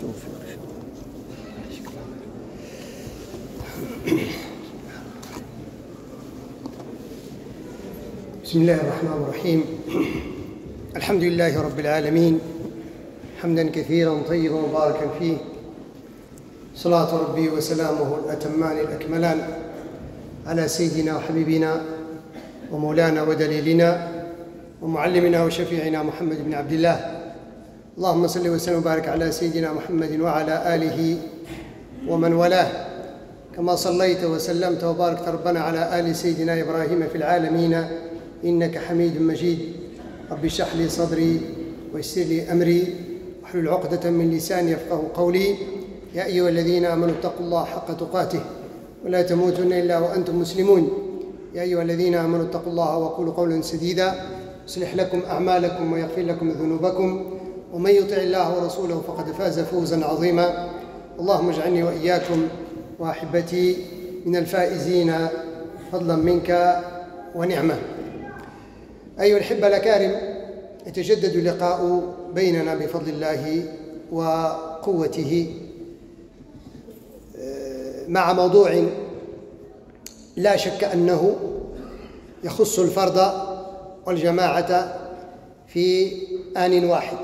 توفيق. بسم الله الرحمن الرحيم. الحمد لله رب العالمين، حمدا كثيرا طيبا مباركا فيه، صلاة ربي وسلامه الأتمان الأكملان على سيدنا وحبيبنا ومولانا ودليلنا ومعلمنا وشفيعنا محمد بن عبد الله. اللهم صل وسلم وبارك على سيدنا محمد وعلى آله ومن والاه، كما صليت وسلمت وباركت ربنا على آل سيدنا إبراهيم في العالمين إنك حميد مجيد. رب اشرح لي صدري ويسر لي أمري واحلل عقدة من لساني يفقهوا قولي. يا أيها الذين آمنوا اتقوا الله حق تقاته ولا تموتن إلا وأنتم مسلمون. يا أيها الذين آمنوا اتقوا الله وقولوا قولا سديدا يصلح لكم أعمالكم ويغفر لكم ذنوبكم، ومن يطع الله ورسوله فقد فاز فوزا عظيما. اللهم اجعلني وإياكم وأحبتي من الفائزين فضلا منك ونعمة. أيها الأحبة الأكارم، يتجدد اللقاء بيننا بفضل الله وقوته مع موضوع لا شك أنه يخص الفرد والجماعة في آن واحد،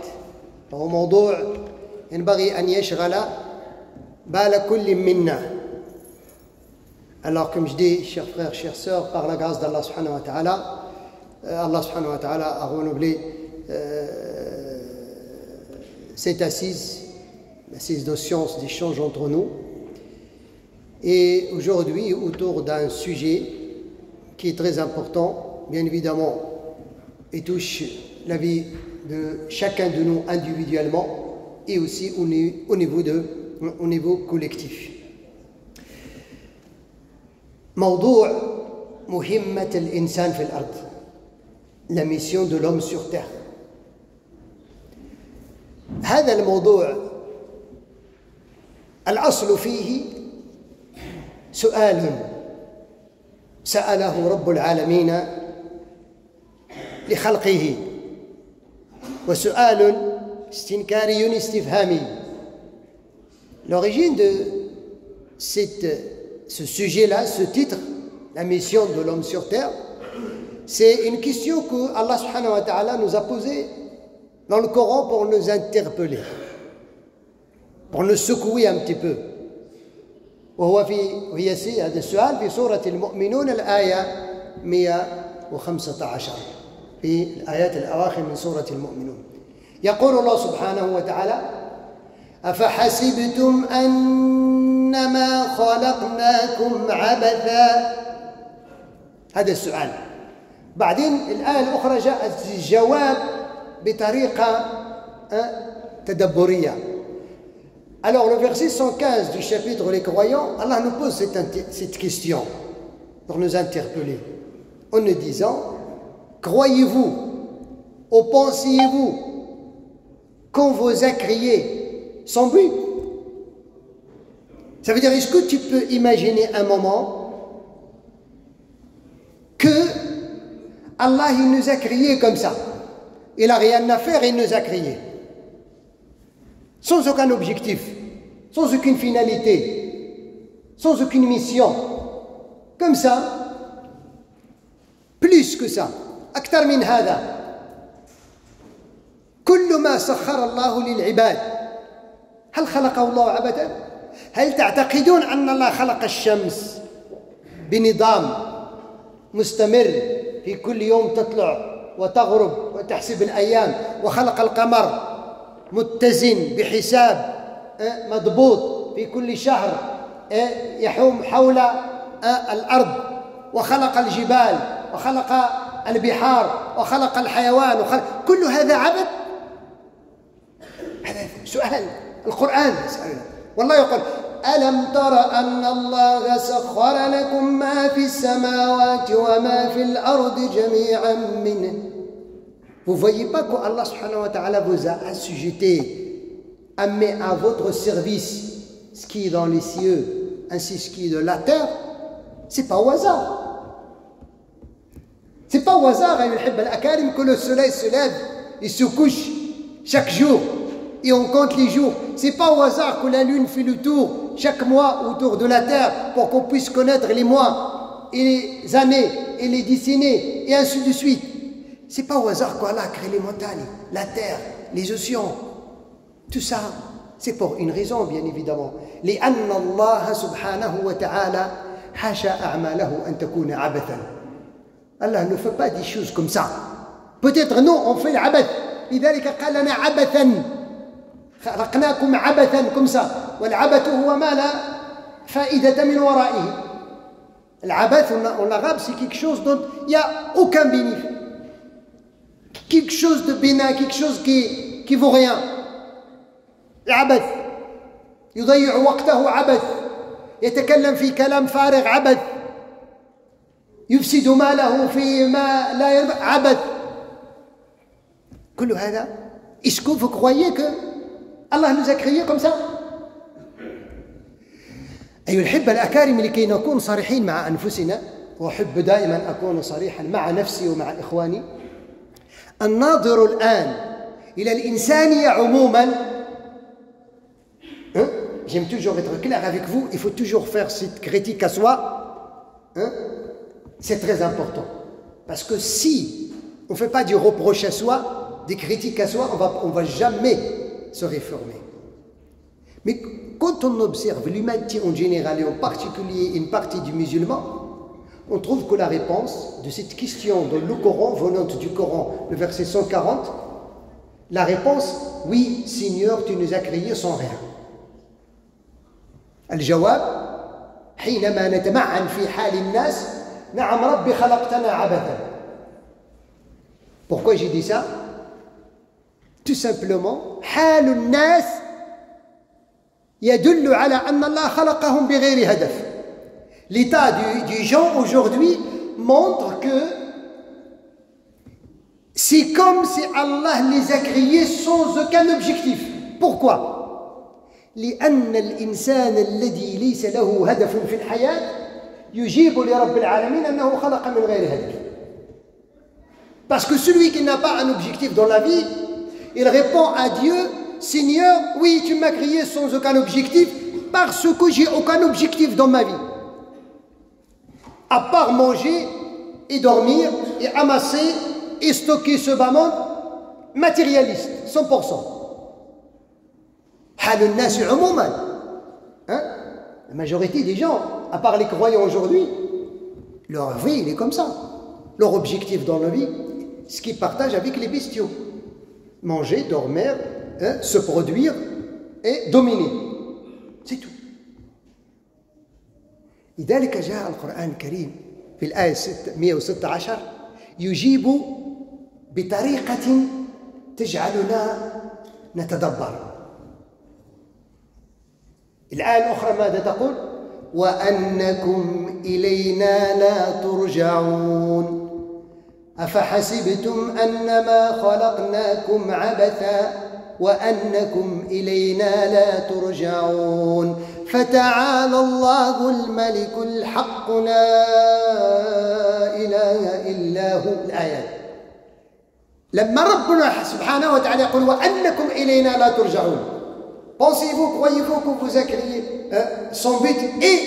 وهو موضوع ينبغي أن يشغل بال كل منا. Alors comme je dis, chers frères, chères sœurs, par la grâce d'Allah subhanahu wa ta'ala, Allah subhanahu wa ta'ala a renouvelé cette assise de science d'échange entre nous. Et aujourd'hui, autour d'un sujet qui est très important, bien évidemment, et touche la vie de chacun de nous individuellement et aussi au niveau collectif. موضوع مهمة الإنسان في الأرض، la mission de l'homme sur terre. هذا الموضوع الأصل فيه سؤال سأله رب العالمين لخلقه، وسؤال استنكاري استفهامي. L'origine de ce sujet-là, ce titre, la mission de l'homme sur terre, c'est une question que Allah subhanahu wa ta'ala nous a posée dans le Coran pour nous interpeller, pour nous secouer un petit peu. هذا السؤال في سورة المؤمنون الآية 115 في الآيات الأواخر من سورة المؤمنون. يقول الله سبحانه وتعالى: أفحسبتم أنما خلقناكم عبثا. هذا السؤال. بعدين الآية الأخرى جاءت الجواب بطريقة تدبرية. Alors le verset 115 du chapitre Les Croyants, Allah nous pose cette question pour nous interpeller en nous disant: croyez-vous ou pensiez-vous qu'on vous a créé sans but? Ça veut dire, est-ce que tu peux imaginer un moment que Allah il nous a créés comme ça, il n'a rien à faire, il nous a créés sans aucun objectif, sans aucune finalité, sans aucune mission, comme ça, plus que ça, أكثر من هذا. كل ما سخر الله للعباد هل خلقه الله عبثا؟ هل تعتقدون أن الله خلق الشمس بنظام مستمر في كل يوم تطلع وتغرب وتحسب الأيام، وخلق القمر متزن بحساب مضبوط في كل شهر يحوم حول الأرض، وخلق الجبال وخلق البحار وخلق الحيوان كل هذا عبث؟ هذا سؤال القرآن يسألنا. والله يقول: ألم تر أن الله سخر لكم ما في السماوات وما في الأرض جميعا منه. Vous ne voyez pas que Allah subhanahu wa ta'ala vous a assujetté, a mis à votre service ce qui est dans les cieux ainsi ce qui est de la terre? C'est pas au hasard. C'est pas au hasard, que le soleil se lève et se couche chaque jour. et on compte les jours. Ce n'est pas au hasard que la Lune fait le tour chaque mois autour de la Terre pour qu'on puisse connaître les mois et les années et les décennies et ainsi de suite. Ce n'est pas au hasard qu'Allah a créé les montagnes, la terre, les océans. Tout ça, c'est pour une raison, bien évidemment. لأن الله سبحانه وتعالى حاشا أعماله أن تكون عبثا. Allah ne fait pas des choses comme ça. Peut-être nous, on fait l'abeth. لذلك قال لنا عبثا. خلقناكم عبثا comme ça. والعبث هو ما لا فائدة من ورائه. L'abath en arabe, c'est quelque chose dont il n'y a aucun bénéfice. Quelque chose de bénin, quelque chose qui vaut rien. العبث يضيع وقته عبث يتكلم في كلام فارغ عبث يفسد ماله في ما لا ينفع عبث كل هذا. Est-ce que vous croyez que Allah nous a créés comme ça? أيها الأحبة الأكارم، لكي نكون صريحين مع أنفسنا، وأحب دائما أكون صريحا مع نفسي ومع إخواني، الناظر الآن إلى الإنسانية عموما. J'aime toujours être clair avec vous, il faut toujours faire cette critique à soi. C'est très important. Parce que si on ne fait pas du reproche à soi, des critiques à soi, on ne va jamais se réformer. Mais quand on observe l'humanité en général et en particulier une partie du musulman, on trouve que la réponse de cette question dans le Coran, venant du Coran, le verset 140, la réponse, oui, Seigneur, tu nous as créés sans rien. الجواب حينما نتمعن في حال الناس نعم ربي خلقتنا عبثا. Pourquoi j'ai dit ça? Tout simplement حال الناس يدل على أن الله خلقهم بغير هدف. L'état du gens aujourd'hui montre que c'est comme si Allah les a créés sans aucun objectif. Pourquoi? لأن الإنسان الذي ليس له هدف في الحياة يجيب لرب العالمين أنه خلق من غير هدف. Parce que celui qui n'a pas un objectif dans la vie, il répond à Dieu: Seigneur, oui, tu m'as créé sans aucun objectif parce que j'ai aucun objectif dans ma vie. À part manger et dormir et amasser et stocker ce bas monde matérialiste, 100%. حال الناس عموما. La majorité des gens, à part les croyants aujourd'hui, leur vie, il est comme ça. Leur objectif dans la vie, ce qu'ils partagent avec les bestiaux. Manger, dormir, se produire et dominer. C'est tout. لذلك جاء القرآن الكريم في الآية 116 يجيب بطريقة تجعلنا نتدبر. الآية الأخرى ماذا تقول؟ وأنكم إلينا لا ترجعون أفحسبتم أنما خلقناكم عبثا وأنكم إلينا لا ترجعون فتعالى الله الملك الحق لا إله إلا هو. الآيات لما ربنا سبحانه وتعالى يقول وأنكم إلينا لا ترجعون، pensez-vous, croyez-vous que vous a créé son but et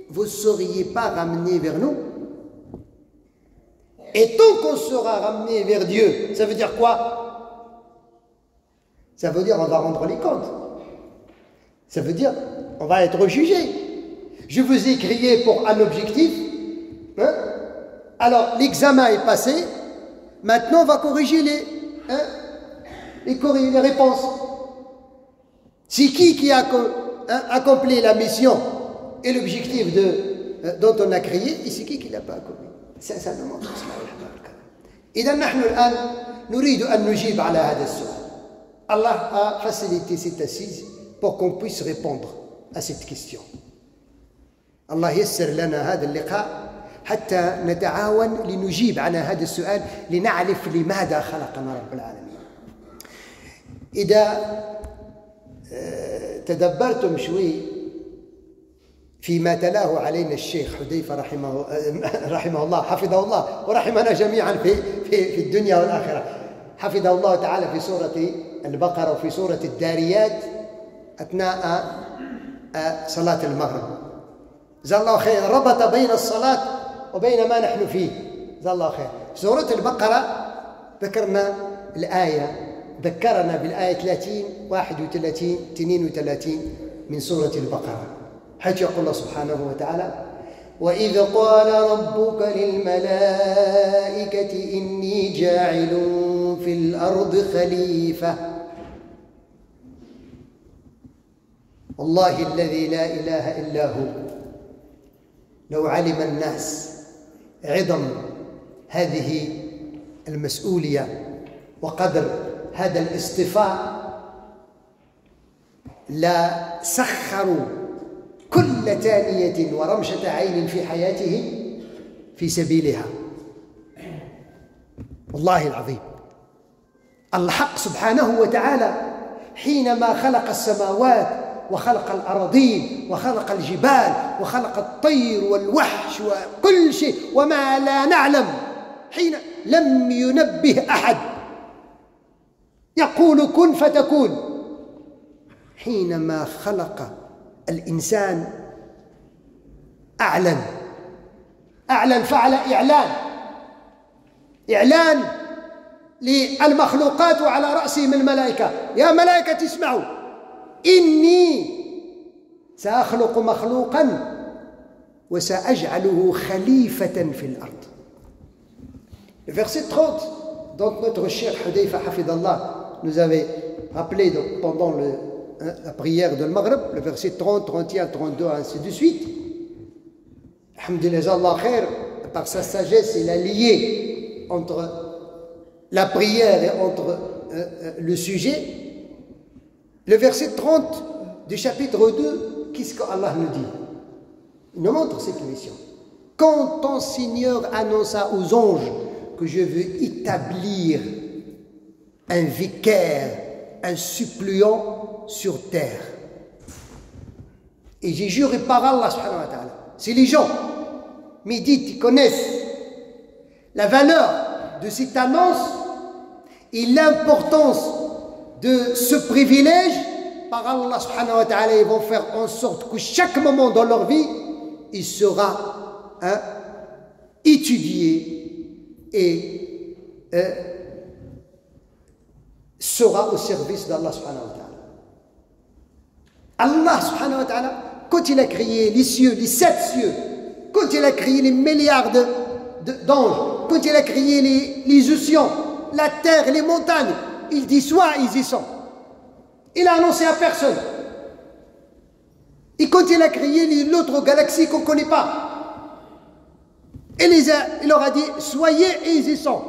vous ne seriez pas ramenés vers nous? Et tant qu'on sera ramené vers Dieu, ça veut dire quoi? Ça veut dire on va rendre les comptes. Ça veut dire on va être jugé. Je vous ai créé pour un objectif. Alors l'examen est passé. Maintenant on va corriger les réponses. C'est qui a accompli la mission et l'objectif dont on a créé, et c'est qui l'a pas accompli. Ça demande cela. إذا نحن الآن نريد أن نجيب على هذا السؤال. Allah a facilité cette assise pour qu'on puisse répondre à cette question. الله يسر لنا هذا اللقاء حتى نتعاون لنجيب على هذا السؤال لنعرف لماذا خلقنا رب العالمين. إذا تدبرتم شوي فيما تلاه علينا الشيخ حذيفة رحمه الله حفظه الله ورحمنا جميعا في الدنيا والآخرة، حفظه الله تعالى في سورة البقرة وفي سورة الداريات أثناء صلاة المغرب. جزاه الله خير، ربط بين الصلاة وبين ما نحن فيه. جزاه الله خير. في سورة البقرة ذكرنا بالآية 30 31 32 من سورة البقرة، حيث يقول الله سبحانه وتعالى: وإذ قال ربك للملائكة إني جاعل في الأرض خليفة. والله الذي لا إله إلا هو لو علم الناس عظم هذه المسؤولية وقدر هذا الاصطفاء لا سخروا كل تانية ورمشة عين في حياته في سبيلها. والله العظيم الحق سبحانه وتعالى حينما خلق السماوات وخلق الأراضين وخلق الجبال وخلق الطير والوحش وكل شيء وما لا نعلم، حين لم ينبه أحد يقول كن فتكون. حينما خلق الإنسان أعلن فعل إعلان للمخلوقات وعلى رأسهم الملائكة: يا ملائكة اسمعوا، إني سأخلق مخلوقا وسأجعله خليفة في الأرض. Le verset 30 dont notre cher Hudayfa Hafidallah nous avait rappelé pendant la prière de Maghrib, le verset 30, 31, 32, ainsi de suite. Alhamdulillah, Allah khair, par sa sagesse, il a lié entre la prière et entre le sujet. Le verset 30 du chapitre 2, qu'est-ce qu'Allah nous dit? Il nous montre cette mission. Quand ton Seigneur annonça aux anges que je veux établir un vicaire, un suppléant sur terre. Et j'ai juré par Allah subhanahu wa ta'ala. Si les gens méditent, ils connaissent la valeur de cette annonce et l'importance de ce privilège, par Allah subhanahu wa ta'ala, ils vont faire en sorte que chaque moment dans leur vie, il sera étudié et sera au service d'Allah subhanahu wa ta'ala. Allah subhanahu wa ta'ala, quand il a créé les cieux, les 7 cieux, quand il a créé les milliards d'anges, quand il a créé les océans, la terre, les montagnes, il dit soit ils y sont. Il a annoncé à personne. Et quand il a créé l'autre galaxie qu'on ne connaît pas, il leur a dit soyez et ils y sont.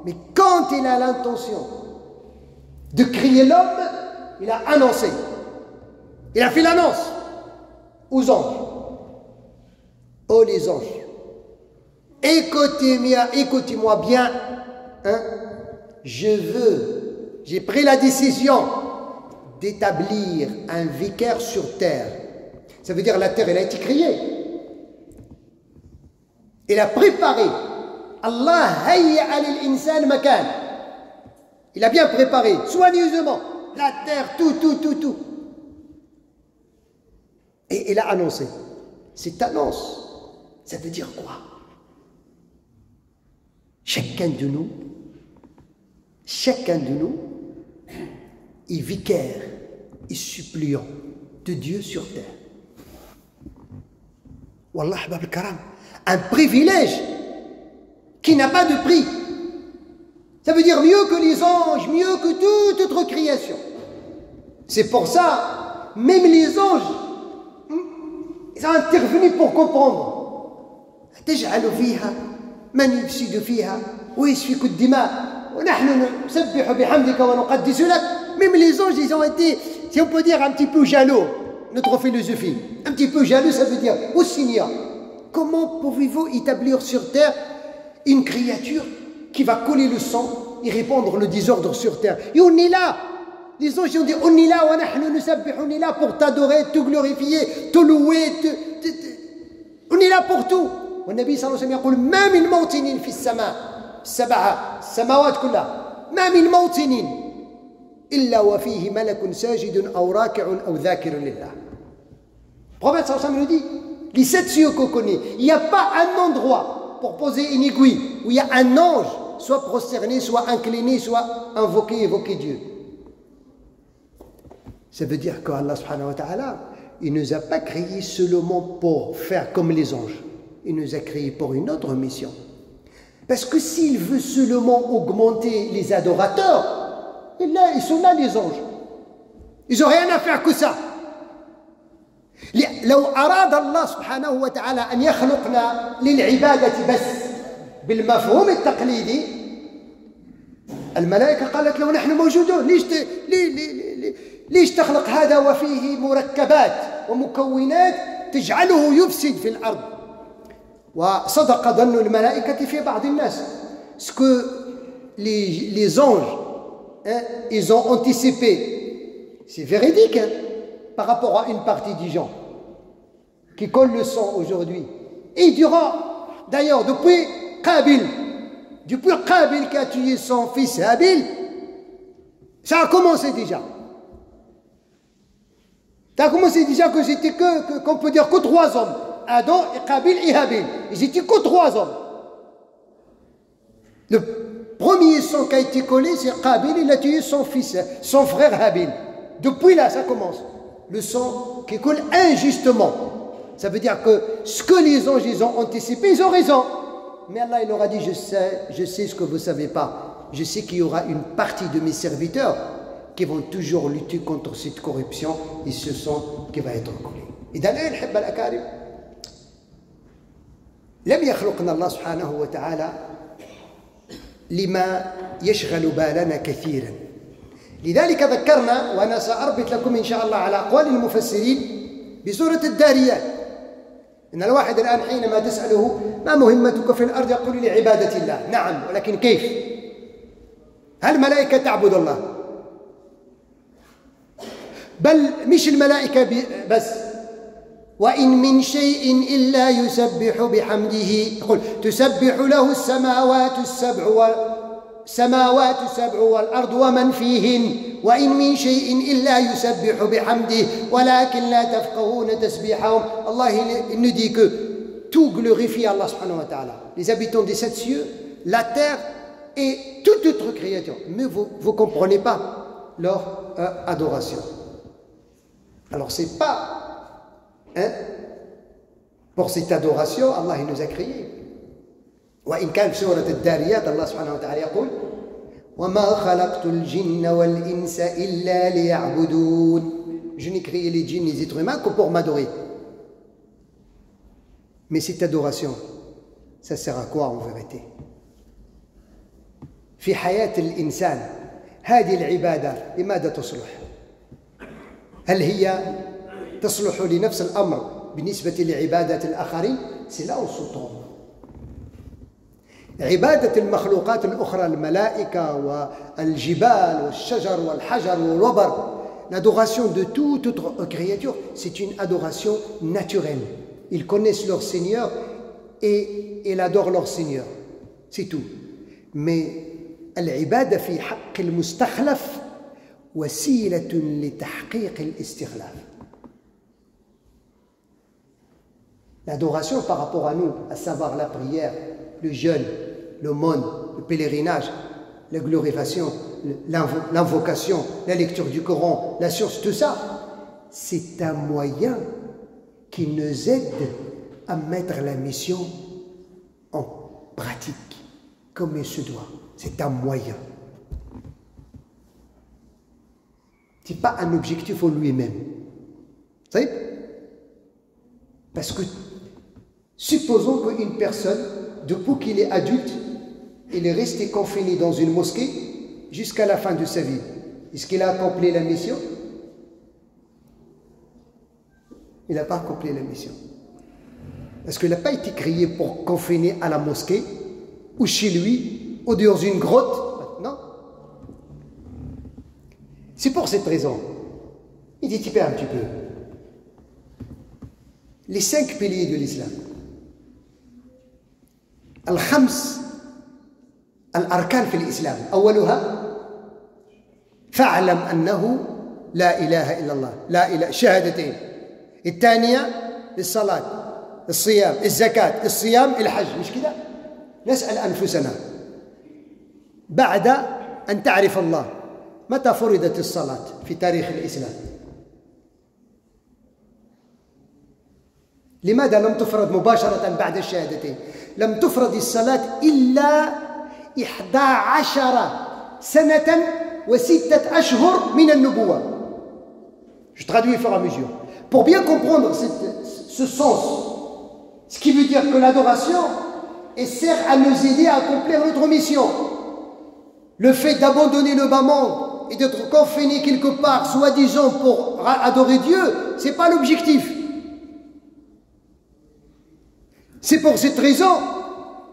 Mais quand il a l'intention de créer l'homme, il a annoncé. Il a fait l'annonce aux anges. Oh les anges, écoutez-moi bien, j'ai pris la décision d'établir un vicaire sur terre. Ça veut dire la terre, elle a été créée. Il a préparé. Allah hayya lil-insan makan. Il a bien préparé, soigneusement, la terre, tout. Et il a annoncé. Cette annonce, ça veut dire quoi? Chacun de nous est vicaire et suppléant de Dieu sur terre. Wallah, Bab al-Karam, un privilège qui n'a pas de prix. Ça veut dire mieux que les anges, mieux que toute autre création. C'est pour ça, même les anges, ils ont intervenu pour comprendre. تجعل فيها من يفسد فيها ويسفك الدماء ونحن نسبح بحمدك ونقدس لك. Même les anges, ils ont été, si on peut dire, un petit peu jaloux. Notre philosophie, un petit peu jaloux, ça veut dire, ô Seigneur, comment pouvez-vous établir sur terre une créature qui va coller le sang et répandre le désordre sur terre? Et on est là. Les anges ont dit, on est là, on est là pour t'adorer, te glorifier, te louer, on est là pour tout. والنبي صلى الله عليه وسلم يقول ما من موطن في السماء السبعة السماوات كلها ما من موطن إلا وفيه ملك ساجد أو راكع أو ذاكر لله. Le prophète sallallahu alayhi wa sallam nous dit, les 7 cieux qu'on connaît, il n'y a pas un endroit pour poser une aiguille où il y a un ange, soit prosterné, soit incliné, soit évoquer Dieu. Ça veut dire qu'Allah subhanahu wa ta'ala, il ne nous a pas créés seulement pour faire comme les anges. Il nous a créés pour une autre mission. Parce que s'il veut seulement augmenter les adorateurs, ils sont là les anges. Ils n'ont rien à faire que ça. لو أراد الله سبحانه وتعالى أن يخلقنا للعبادة بس بالمفهوم التقليدي الملائكة قالت له نحن موجودون ليش تخلق هذا وفيه مركبات ومكونات تجعله يفسد في الأرض. وصدق ظن الملائكة في بعض الناس. Ce que les anges ils ont anticipé, c'est véridique par rapport à une partie des gens qui collent le sang aujourd'hui. Et durant, d'ailleurs, depuis Qabil qui a tué son fils Habil, ça a commencé déjà. Ça a commencé déjà que c'était qu'on peut dire que 3 hommes. Adam, Qabil et Habil. Ils étaient que 3 hommes. Le premier sang qui a été collé, c'est Qabil, il a tué son fils, son frère Habil. Depuis là, ça commence. Le sang qui coule injustement. Ça veut dire que ce que les anges ils ont anticipé, ils ont raison. Mais Allah il leur a dit, je sais ce que vous ne savez pas. Je sais qu'il y aura une partie de mes serviteurs qui vont toujours lutter contre cette corruption et ce sang qui va être collé. Et d'ailleurs, الحب الأكارم لم يخلقنا الله سبحانه وتعالى لما يشغل بالنا كثيرا. لذلك ذكرنا وأنا سأربط لكم إن شاء الله على أقوال المفسرين بسورة الداريات. إن الواحد الآن حينما تسأله ما مهمتك في الأرض يقول لعبادة الله. نعم، ولكن كيف؟ هل الملائكة تعبد الله؟ بل مش الملائكة بس. وإن من شيء إلا يسبح بحمده. يقول تسبح له السماوات السبع والأرض ومن فيهن وإن من شيء إلا يسبح بحمده ولكن لا تفقهون تسبيحهم. Allah il nous dit que tout glorifie Allah subhanahu wa ta'ala. Les habitants des 7 cieux, la terre et toute autre créature. Mais vous ne comprenez pas leur adoration. Alors c'est pas pour cette adoration Allah il nous a créés. وإن كان في سورة الداريات الله سبحانه وتعالى يقول وما خلقت الجن والإنس إلا ليعبدون. Je n'ai créé les djinns et les êtres humains que pour m'adorer. Mais cette adoration, ça sert à quoi en vérité? في حياة الإنسان هذه العبادة لماذا تصلح؟ هل هي تصلح لنفس الأمر بالنسبة لعبادة الآخرين؟ C'est là où se trompe. عبادة المخلوقات الأخرى الملائكة والجبال والشجر والحجر والوبر, l'adoration de toute autre créature, c'est une adoration naturelle. Ils connaissent leur Seigneur et ils adorent leur Seigneur. C'est tout. Mais العبادة في حق المستخلف وسيلة لتحقيق الاستخلاف. L'adoration par rapport à nous, à savoir la prière, le jeûne, l'aumône, le pèlerinage, la glorification, l'invocation, la lecture du Coran, la science, tout ça, c'est un moyen qui nous aide à mettre la mission en pratique, comme il se doit. C'est un moyen. Ce n'est pas un objectif en lui-même. Vous savez? Parce que supposons qu'une personne, depuis qu'il est adulte, il est resté confiné dans une mosquée jusqu'à la fin de sa vie. Est-ce qu'il a accompli la mission? Il n'a pas accompli la mission. Parce qu'il n'a pas été créé pour confiner à la mosquée, ou chez lui, ou dans une grotte. Non. C'est pour cette raison. Il dit un petit peu. Les 5 piliers de l'islam. الخمس الأركان في الإسلام أولها فاعلم أنه لا إله إلا الله، لا إله، شهادتين. الثانية الصلاة، الصيام، الزكاة، الصيام، الحج، مش كده؟ نسأل أنفسنا بعد أن تعرف الله متى فرضت الصلاة في تاريخ الإسلام؟ لماذا لم تفرض مباشرة بعد الشهادتين؟ لم تفرض الصلاة إلا 11 سنة و6 أشهر من النبوة. Je traduis au fur et à mesure. Pour bien comprendre ce sens, ce qui veut dire que l'adoration sert à nous aider à accomplir notre mission. Le fait d'abandonner le bas monde et d'être confiné quelque part, soi-disant pour adorer Dieu, ce n'est pas l'objectif. C'est pour cette raison,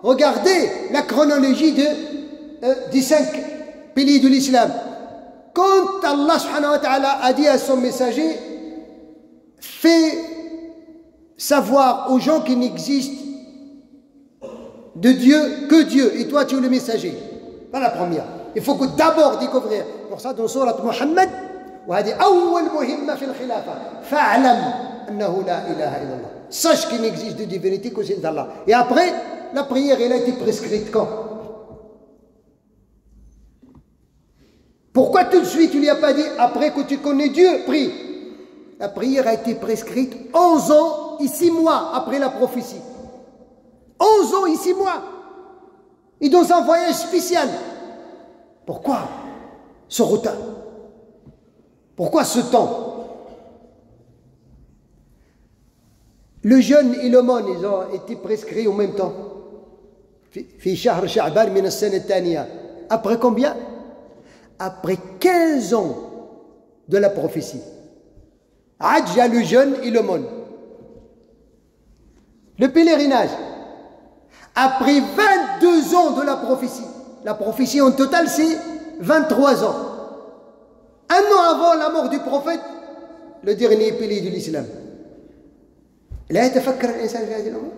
regardez la chronologie des 5 piliers de l'islam. Quand Allah subhanahu wa ta'ala a dit à son messager, fais savoir aux gens qu'il n'existe de Dieu que Dieu, et toi tu es le messager. Pas la première. Il faut que d'abord découvrir. Pour ça, dans Surat Muhammad, وهذه أول مهمة في الخلافة فاعلم أنه لا إله إلا الله. Sache qu'il n'existe de divinité que celle d'Allah. Et après, la prière, elle a été prescrite quand? Pourquoi tout de suite tu lui as pas dit après que tu connais Dieu, prie? La prière a été prescrite 11 ans et 6 mois après la prophétie. 11 ans et 6 mois. Et dans un voyage spécial. Pourquoi ce retard? Pourquoi ce temps? Le jeûne et l'aumône, ils ont été prescrits en même temps. في شهر شعبان من السنة الثانية. Après combien? Après 15 ans de la prophétie. Adja, le jeûne et l'aumône. Le pèlerinage. Après 22 ans de la prophétie. La prophétie en total, c'est 23 ans. Un an avant la mort du prophète, le dernier pilier de l'islam. لا يتفكر الإنسان في هذه الأمور.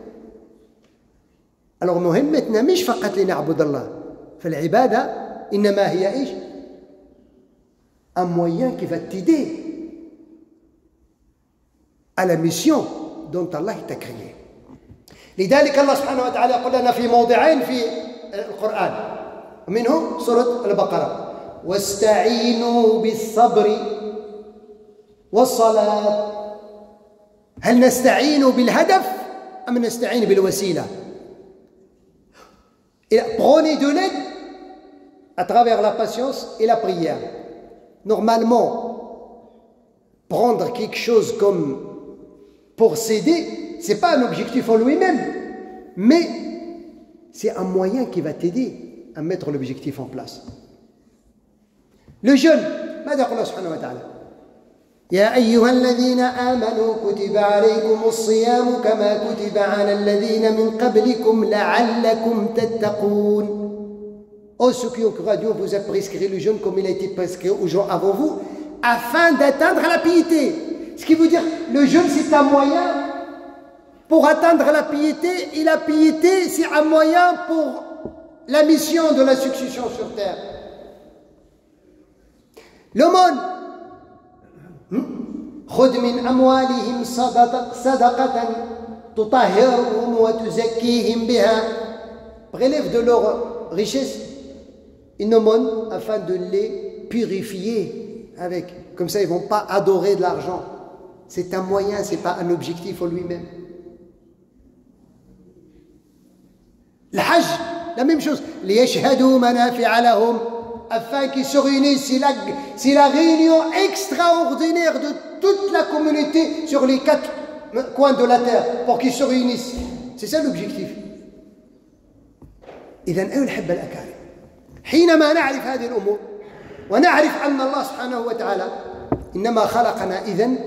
Alors مهمتنا مش فقط لنعبد الله. فالعبادة إنما هي إيش؟ Un moyen qui va t'aider à la mission dont Allah t'a créé. لذلك الله سبحانه وتعالى يقول لنا في موضعين في القرآن منهم سورة البقرة واستعينوا بالصبر والصلاة. هل نستعين بالهدف أم نستعين بالوسيلة؟ Prenez de l'aide à travers la patience et la prière. Normalement, prendre quelque chose comme pour s'aider, ce n'est pas un objectif en lui-même, mais c'est un moyen qui va t'aider à mettre l'objectif en place. Le jeûne, ماذا يقول الله سبحانه وتعالى؟ يا أيها الذين آمنوا كتب عليكم الصيام كما كتب على الذين من قبلكم لعلكم تتقون. Oh, ceux qui ont cru à Dieu, vous a prescrit le jeûne comme il a été prescrit aux gens avant vous, afin d'atteindre la piété. Ce qui veut dire, le jeûne c'est un moyen pour atteindre la piété, et la piété c'est un moyen pour la mission de la succession sur terre. L'aumône. خذ من أموالهم صدقة تطهرهم وتزكيهم بها. Prélève de leur richesse une aumône afin de les purifier avec. Comme ça, ils ne vont pas adorer de l'argent. C'est un moyen, ce n'est pas un objectif en lui-même. Le Hajj, la même chose. ليشهدوا منافع لهم. Afin qu'ils se réunissent, c'est la réunion extraordinaire de toute la communauté sur les 4 coins de la terre, pour qu'ils se réunissent. C'est ça l'objectif. إذن أيها الأحبة الأكارم، حينما نعرف هذه الأمور ونعرف أن الله سبحانه وتعالى إنما خلقنا إذن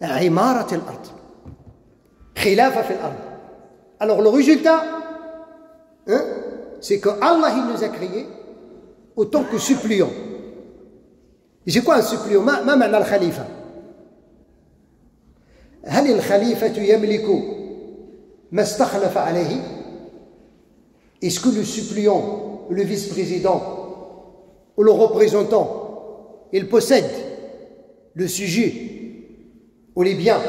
لعمارة الأرض، خلافة في الأرض. Alors le résultat, c'est que Allah il nous a créés autant que suppliants. Et c'est quoi un suppliant? ما معنى الخليفة؟ هل الخليفة يملك ما استخلف عليه? Est-ce que le suppliant le vice-président ou le représentant, il possède le sujet ou les biens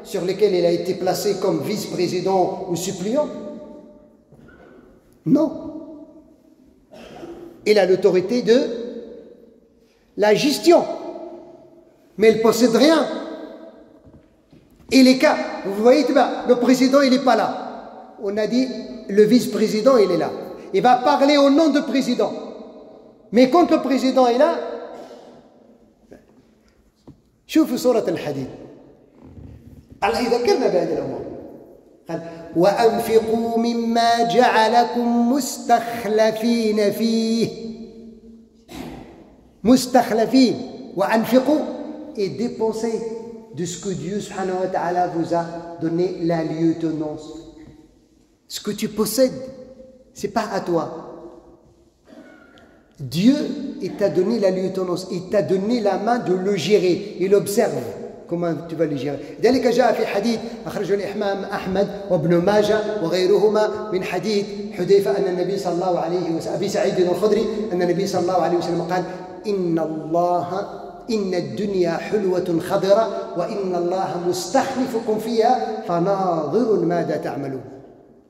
sur lesquels il a été placé comme vice-président ou suppléant? Non. Il a l'autorité de la gestion, mais il ne possède rien. Et les cas, vous voyez, le président, il n'est pas là. On a dit, le vice-président, il est là. Il va parler au nom du président. Mais quand le président est là, شوفوا سورة الحديد الله يذكرنا بهذه الأمور قال وأنفقوا مما جعلكم مستخلفين فيه مستخلفين وأنفقوا et dépensez de ce que Dieu subhanahu wa ta'ala vous a donné la lieutenance. Ce que tu possèdes, ce n'est pas à toi. Dieu, il t'a donné la lieutenance, il t'a donné la main de le gérer. Il observe comment tu vas le gérer. ذلك جاء في حديث أخرجه الإمام أحمد وابن ماجه وغيرهما من حديث حذيفة أن النبي صلى الله عليه وسلم أبي سعيد الخدري أن النبي صلى الله عليه وسلم قال إن الدنيا حلوة خضرة وإن الله مستخلفكم فيها فناظر ماذا تعملون.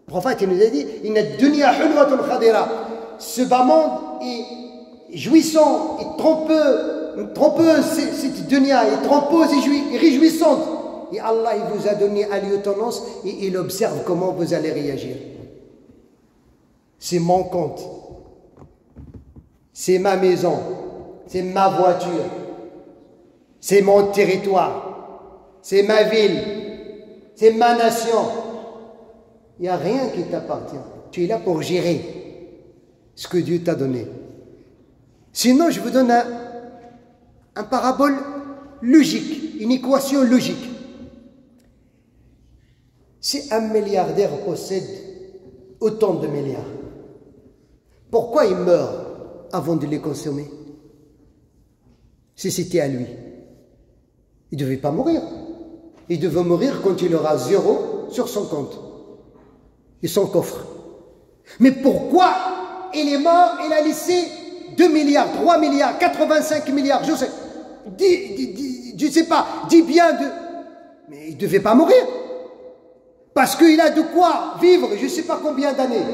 Le prophète nous a dit إن الدنيا حلوة خضرة. Ce bas monde est jouissant, est trompeux, cette dunya est trompeuse et réjouissante. Et Allah, il vous a donné la lieutenance et il observe comment vous allez réagir. C'est mon compte, c'est ma maison, c'est ma voiture, c'est mon territoire, c'est ma ville, c'est ma nation. Il n'y a rien qui t'appartient. Tu es là pour gérer ce que Dieu t'a donné. Sinon, je vous donne un parabole logique, une équation logique. Si un milliardaire possède autant de milliards, pourquoi il meurt avant de les consommer? Si c'était à lui, il ne devait pas mourir. Il devait mourir quand il aura 0 sur son compte et son coffre. Mais pourquoi il est mort, il a laissé 2 milliards, 3 milliards, 85 milliards, je sais, je ne sais pas, 10 biens de... Mais il ne devait pas mourir. Parce qu'il a de quoi vivre, je ne sais pas combien d'années.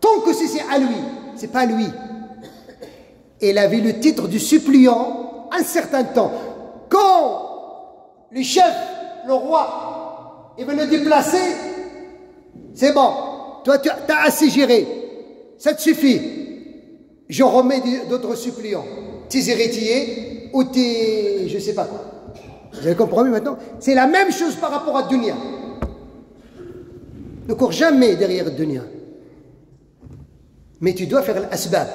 Tant que c'est à lui, ce n'est pas lui. Il avait le titre de suppliant un certain temps. Quand le chef, le roi, il veut le déplacer, c'est bon, toi tu as assez géré, ça te suffit. Je remets d'autres suppliants, tes héritiers ou tes... je ne sais pas quoi. Vous avez compris maintenant? C'est la même chose par rapport à Dunya. Ne cours jamais derrière Dunya. Mais tu dois faire l'asbab.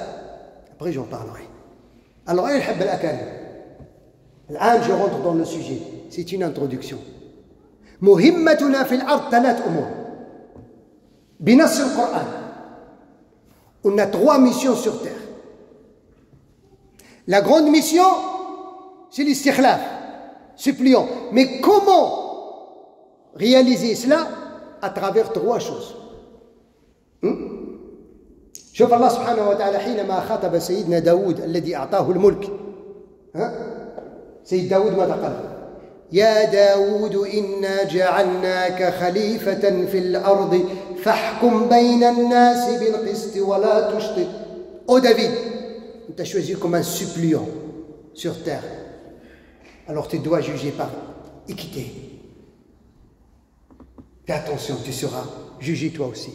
Après j'en parlerai. Alors, il habbe l'akal. Là, je rentre dans le sujet. C'est une introduction. مهمتنا في الأرض 3 أمور. بنص القرآن. On a 3 missions sur terre. La grande mission, c'est l'istikhlaf, suppliant. Mais comment réaliser cela? À travers 3 choses. شوف الله سبحانه وتعالى حينما خاطب سيدنا داود الذي أعطاه الملك سيد داود ماذا قال؟ يا داود إنا جعلناك خليفة في الأرض فاحكم بين الناس بالقسط ولا تشطط. Oh David, on t'a choisi comme un suppliant sur terre. Alors tu dois juger par équité. Fais attention, tu seras jugé toi aussi.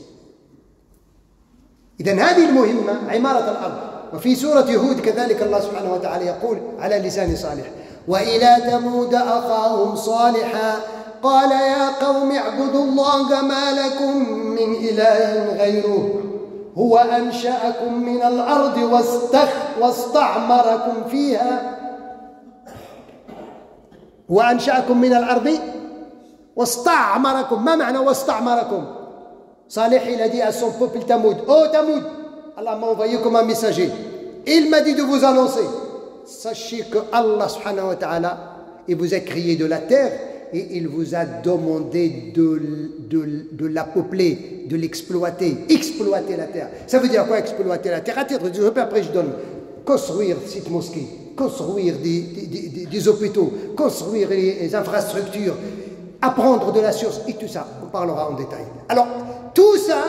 إذن هذه المهمة عمارة الأرض. وفي سورة هود كذلك الله سبحانه وتعالى يقول على لسان صالح وإلى ثمود أخاهم صالحا قال يا قوم اعبدوا الله ما لكم من إله غيره هو أنشأكم من الأرض واستعمركم فيها وأنشأكم من الأرض واستعمركم. ما معنى واستعمركم؟ Salih, il a dit à son peuple Tamoud, oh Tamoud, Allah m'a envoyé comme un messager. Il m'a dit de vous annoncer. Sachez que Allah subhanahu wa ta'ala, il vous a créé de la terre et il vous a demandé de la peupler, de l'exploiter. Exploiter la terre. Ça veut dire quoi exploiter la terre? À titre d'exemple, après je donne construire cette mosquée, construire des hôpitaux, construire les infrastructures, apprendre de la science et tout ça. On parlera en détail. Alors, tout ça,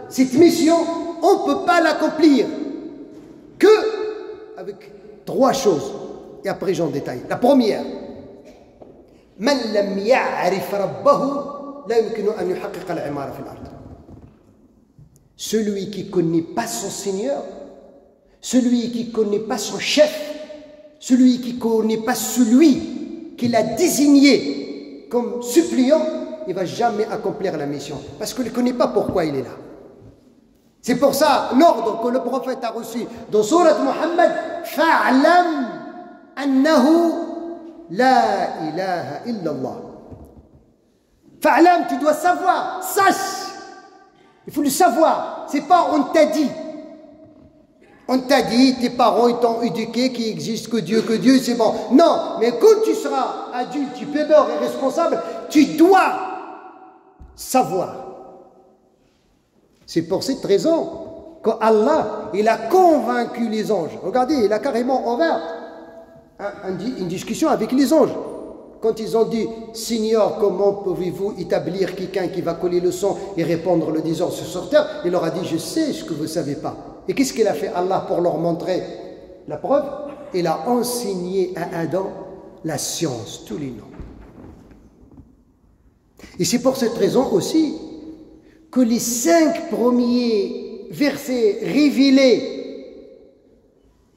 cette mission, on ne peut pas l'accomplir que avec trois choses. Et après, j'en détaille. La première, من لم يعرف ربه لا يمكن أن يحقق العمارة في الأرض. Celui qui ne connaît pas son Seigneur, celui qui ne connaît pas son chef, celui qui ne connaît pas celui qu'il a désigné comme suppliant, il ne va jamais accomplir la mission. Parce qu'il ne connaît pas pourquoi il est là. C'est pour ça, l'ordre que le prophète a reçu dans Sourate Muhammad, fa'lam annahu la ilaha illallah. Fa'lam, tu dois savoir, sache. Il faut le savoir. C'est pas on t'a dit. On t'a dit, tes parents ils t'ont éduqué qu'il n'existe que Dieu, c'est bon. Non, mais quand tu seras adulte, pébeur et responsable, tu dois savoir. C'est pour cette raison qu'Allah, il a convaincu les anges. Regardez, il a carrément ouvert une discussion avec les anges. Quand ils ont dit, Seigneur, comment pouvez-vous établir quelqu'un qui va coller le sang et répandre le désordre sur terre? Il leur a dit, je sais ce que vous ne savez pas. Et qu'est-ce qu'il a fait Allah pour leur montrer la preuve? Il a enseigné à Adam la science, tous les noms. Et c'est pour cette raison aussi que les 5 premiers versets révélés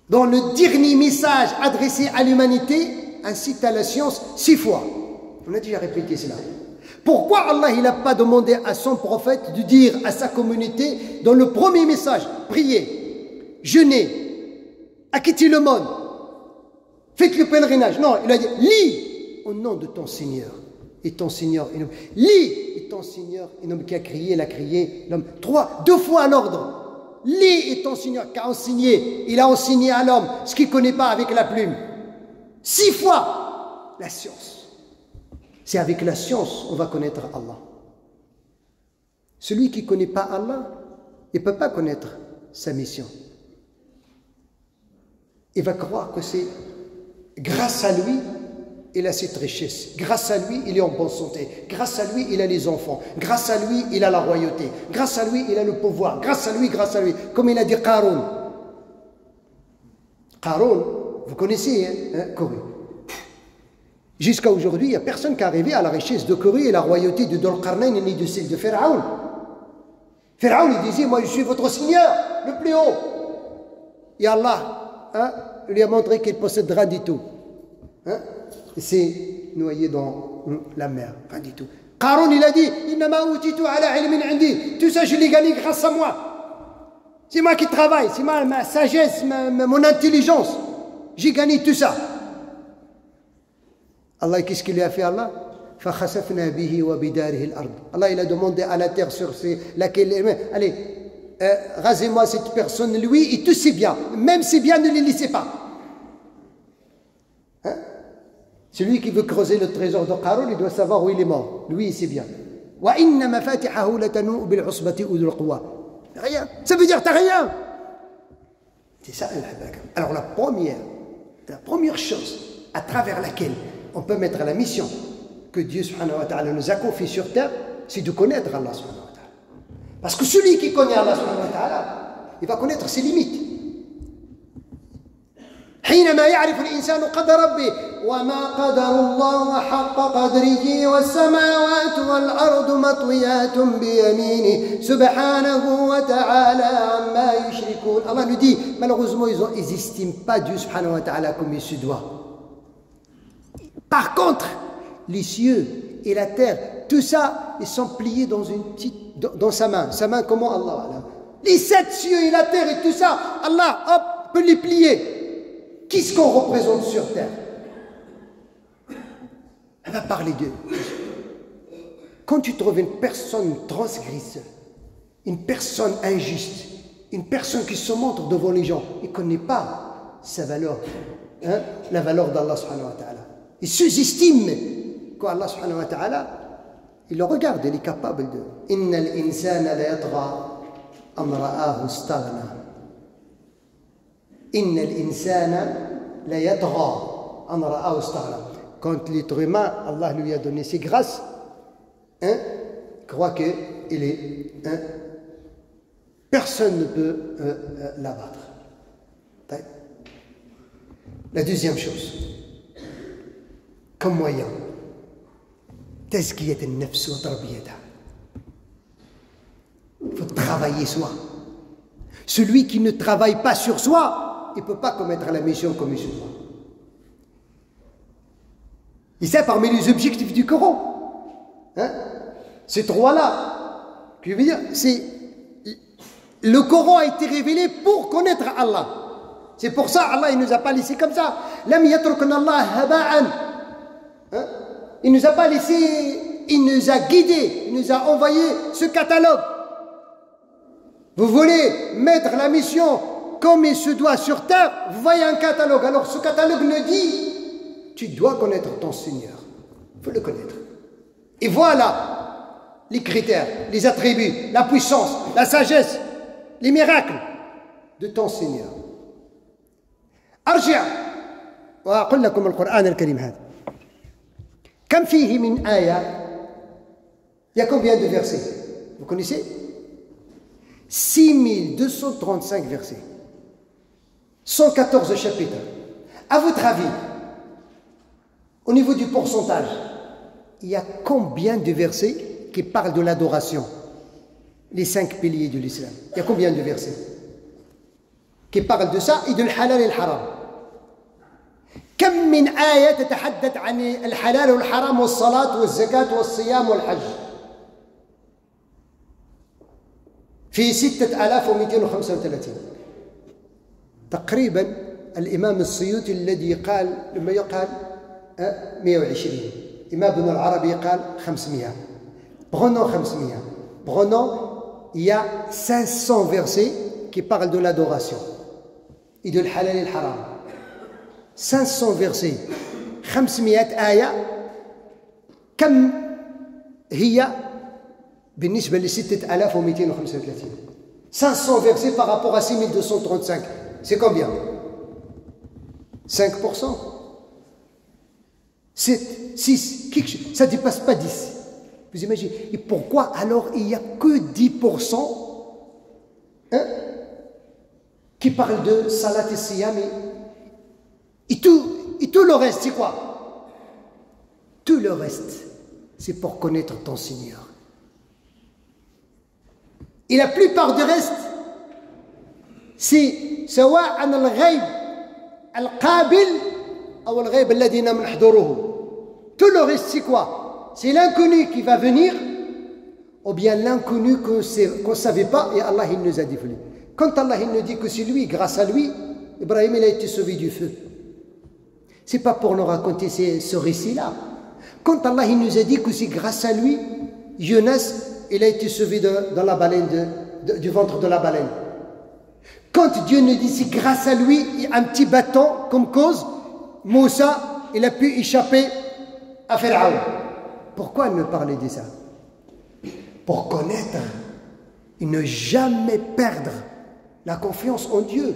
dans le dernier message adressé à l'humanité incitent à la science 6 fois. On a déjà répété cela. Pourquoi Allah il n'a pas demandé à son prophète de dire à sa communauté dans le premier message, priez, jeûnez, acquittez le monde, faites le pèlerinage. Non, il a dit, lis au nom de ton Seigneur. Et ton Seigneur est l'homme. Lis, et ton Seigneur est l'homme qui a crié, il a crié l'homme. 2 fois l'ordre. Lis, et ton Seigneur qui a enseigné. Il a enseigné à l'homme ce qu'il ne connaît pas avec la plume. 6 fois la science. C'est avec la science qu'on va connaître Allah. Celui qui ne connaît pas Allah, il ne peut pas connaître sa mission. Il va croire que c'est grâce à lui, il a cette richesse. Grâce à lui, il est en bonne santé. Grâce à lui, il a les enfants. Grâce à lui, il a la royauté. Grâce à lui, il a le pouvoir. Grâce à lui. Comme il a dit Qarun. Qarun, vous connaissez, hein, Corée. Jusqu'à aujourd'hui, il n'y a personne qui est arrivé à la richesse de Corée et la royauté de Dhul Qarnayn ni de celle de Pharaon. Pharaon, il disait, moi je suis votre Seigneur, le plus haut. Et Allah lui a montré qu'il possède rien du tout. Hein? Il s'est noyé dans la mer, rien du tout. Qarun, il a dit, tout ça, je l'ai gagné grâce à moi. C'est moi qui travaille, c'est ma sagesse, mon intelligence. J'ai gagné tout ça. Allah, qu'est-ce qu'il a fait Allah? Allah, il a demandé à la terre sur laquelle... Allez, rasez-moi cette personne, lui, et tous ses biens. Même ses biens, ne les laissez pas. Hein? Celui qui veut creuser le trésor de Qarun, il doit savoir où il est mort. Lui et ses biens. Rien. Ça veut dire t'as rien. C'est ça. Alors la première chose à travers laquelle on peut mettre la mission que Dieu subhanahu wa ta'ala nous a confiée sur terre, c'est de connaître Allah subhanahu wa ta'ala. Parce que celui qui connaît Allah subhanahu wa ta'ala, il va connaître ses limites. حينما يعرف الإنسان قدر ربه وما قدر الله حق قدره والسماوات والأرض مطويات بيمينه سبحانه وتعالى عما يشركون. Allah nous dit, malheureusement, ils n'estiment pas Dieu subhanahu wa ta'ala comme il se doit. Par contre, les cieux et la terre, tout ça, ils sont pliés dans sa main. Sa main, comment Allah? Les 7 cieux et la terre et tout ça, Allah, hop, peut les plier. Qu'est-ce qu'on représente sur terre? On va parler d'eux. Quand tu trouves une personne transgresseur, une personne injuste, une personne qui se montre devant les gens et ne connaît pas sa valeur, hein, la valeur d'Allah subhanahu wa ta'ala. Il sous-estime qu'Allah subhanahu wa ta'ala, il le regarde, il est capable de. Inna al-insana la yatgha an ra'ahu istaghna. Inna al-insana la yatgha an ra'ahu istaghna. Quand l'être humain, Allah lui a donné ses grâces, hein, croit qu'il est. Hein, personne ne peut l'abattre. La deuxième chose, comme moyen, tazkiyat al-nafs wa tarbiyatha. Il faut travailler soi. Celui qui ne travaille pas sur soi, il ne peut pas commettre la mission comme il se doit. Et ça, parmi les objectifs du Coran, hein, ces trois-là, je veux dire, c'est le Coran a été révélé pour connaître Allah. C'est pour ça Allah il nous a pas laissé comme ça. Lam yatrukna Allah haba'an. Il nous a pas laissé, il nous a guidés, il nous a envoyé ce catalogue. Vous voulez mettre la mission comme il se doit sur terre, vous voyez un catalogue. Alors ce catalogue nous dit, tu dois connaître ton Seigneur. Il faut le connaître. Et voilà les critères, les attributs, la puissance, la sagesse, les miracles de ton Seigneur. أرجع وأقول لكم القرآن الكريم هذا كم فيه من آية. Il y a combien de versets? Vous connaissez? 6235 versets, 114 chapitres. À votre avis, au niveau du pourcentage, il y a combien de versets qui parlent de l'adoration? Les 5 piliers de l'islam. Il y a combien de versets qui parlent de ça et de l'halal et le haram? كم من آية تتحدث عن الحلال والحرام والصلاة والزكاة والصيام والحج؟ في 6235 تقريبا. الإمام السيوطي الذي قال لما يقال 120. إمام ابن العربي قال 500. Prenons 500. Prenons, il y a 500 versets qui parlent de l'adoration et de l'halal et le haram. 500 versets. 500 آية. كم هي بالنسبة ل 6235؟ 500 versets par rapport à 6235. C'est combien? 5%? 7, 6, quelque chose. Ça ne dépasse pas 10. Vous imaginez? Et pourquoi alors il n'y a que 10% hein, qui parlent de salat et siyam et tout le reste, c'est quoi? Tout le reste, c'est pour connaître ton Seigneur. Et la plupart du reste, c'est سواء الغيب القابل أو الغيب الذي لم نحضره. Tout le reste, c'est quoi? C'est l'inconnu qui va venir, ou bien l'inconnu qu'on ne savait pas, et Allah il nous a dévoilé. Quand Allah il nous dit que c'est lui, grâce à lui, Ibrahim il a été sauvé du feu. Ce n'est pas pour nous raconter ce récit-là. Quand Allah il nous a dit que c'est grâce à lui, Younes il a été sauvé dans la baleine du ventre de la baleine. Quand Dieu nous dit c'est grâce à lui, un petit bâton comme cause, Moussa il a pu échapper à Pharaon. Pourquoi ne parler de ça? Pour connaître et ne jamais perdre la confiance en Dieu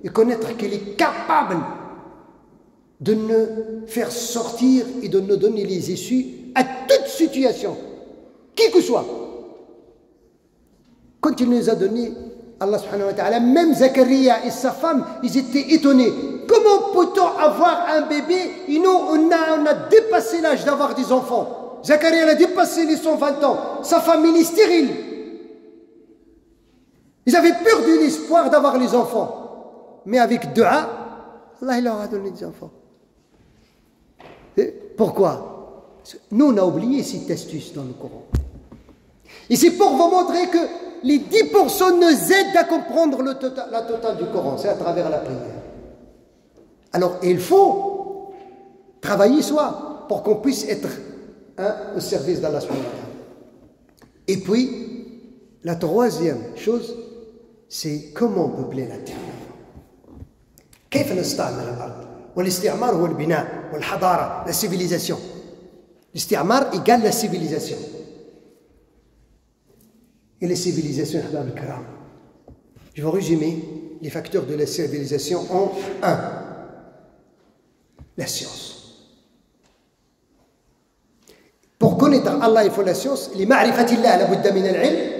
et connaître qu'il est capable de nous faire sortir et de nous donner les issues à toute situation, qui que soit. Quand il nous a donné, Allah subhanahu wa ta'ala, même Zakaria et sa femme, ils étaient étonnés. Comment peut-on avoir un bébé et nous, on a dépassé l'âge d'avoir des enfants. Zakaria a dépassé les 120 ans. Sa famille est stérile. Ils avaient perdu l'espoir d'avoir les enfants. Mais avec dua, Allah il leur a donné des enfants. Et pourquoi? Nous, on a oublié cette astuce dans le Coran. Et c'est pour vous montrer que les 10% nous aident à comprendre la totale du Coran. C'est à travers la prière. Alors, il faut travailler soi pour qu'on puisse être au service d'Allah subhanahu wa ta'ala. Et puis, la troisième chose, c'est comment peupler la terre. كيف نستعمر الأرض؟ والاستعمار هو البناء والحضارة, la civilisation. L'isti'mar égale la civilisation. Et les civilisations, je vais résumer les facteurs de la civilisation en un. La science. Pour connaître Allah, il faut la science. لمعرفة الله لابد من العلم.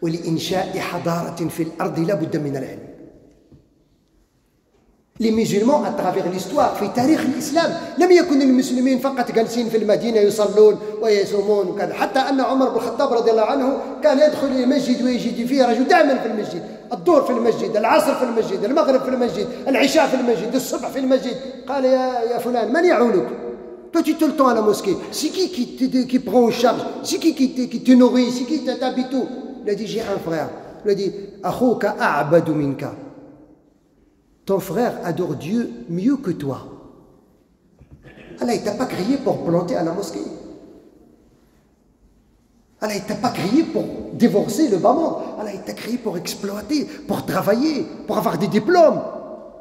ولإنشاء حضارة في الأرض لابد من العلم. Les musulmans, à travers l'histoire, في تاريخ الإسلام لم يكن المسلمين فقط جالسين في المدينة يصلون ويصومون وكذا، حتى أن عمر بن الخطاب رضي الله عنه كان يدخل إلى المسجد ويجد فيه رجل دائما في المسجد، الظهر في المسجد، العصر في المسجد، المغرب في المسجد، العشاء في المسجد، الصبح في المسجد. قال يا فلان من يعولك؟ Toi tu es tout le temps à la mosquée. C'est qui prend en charge? C'est qui te nourrit? C'est qui t'habite tout? Il a dit j'ai un frère. Il a dit أخوك أعبد منك. Ton frère adore Dieu mieux que toi. Allah, il ne t'a pas crié pour planter à la mosquée. Allah, il ne t'a pas crié pour divorcer le bas monde. Allah, il t'a crié pour exploiter, pour travailler, pour avoir des diplômes.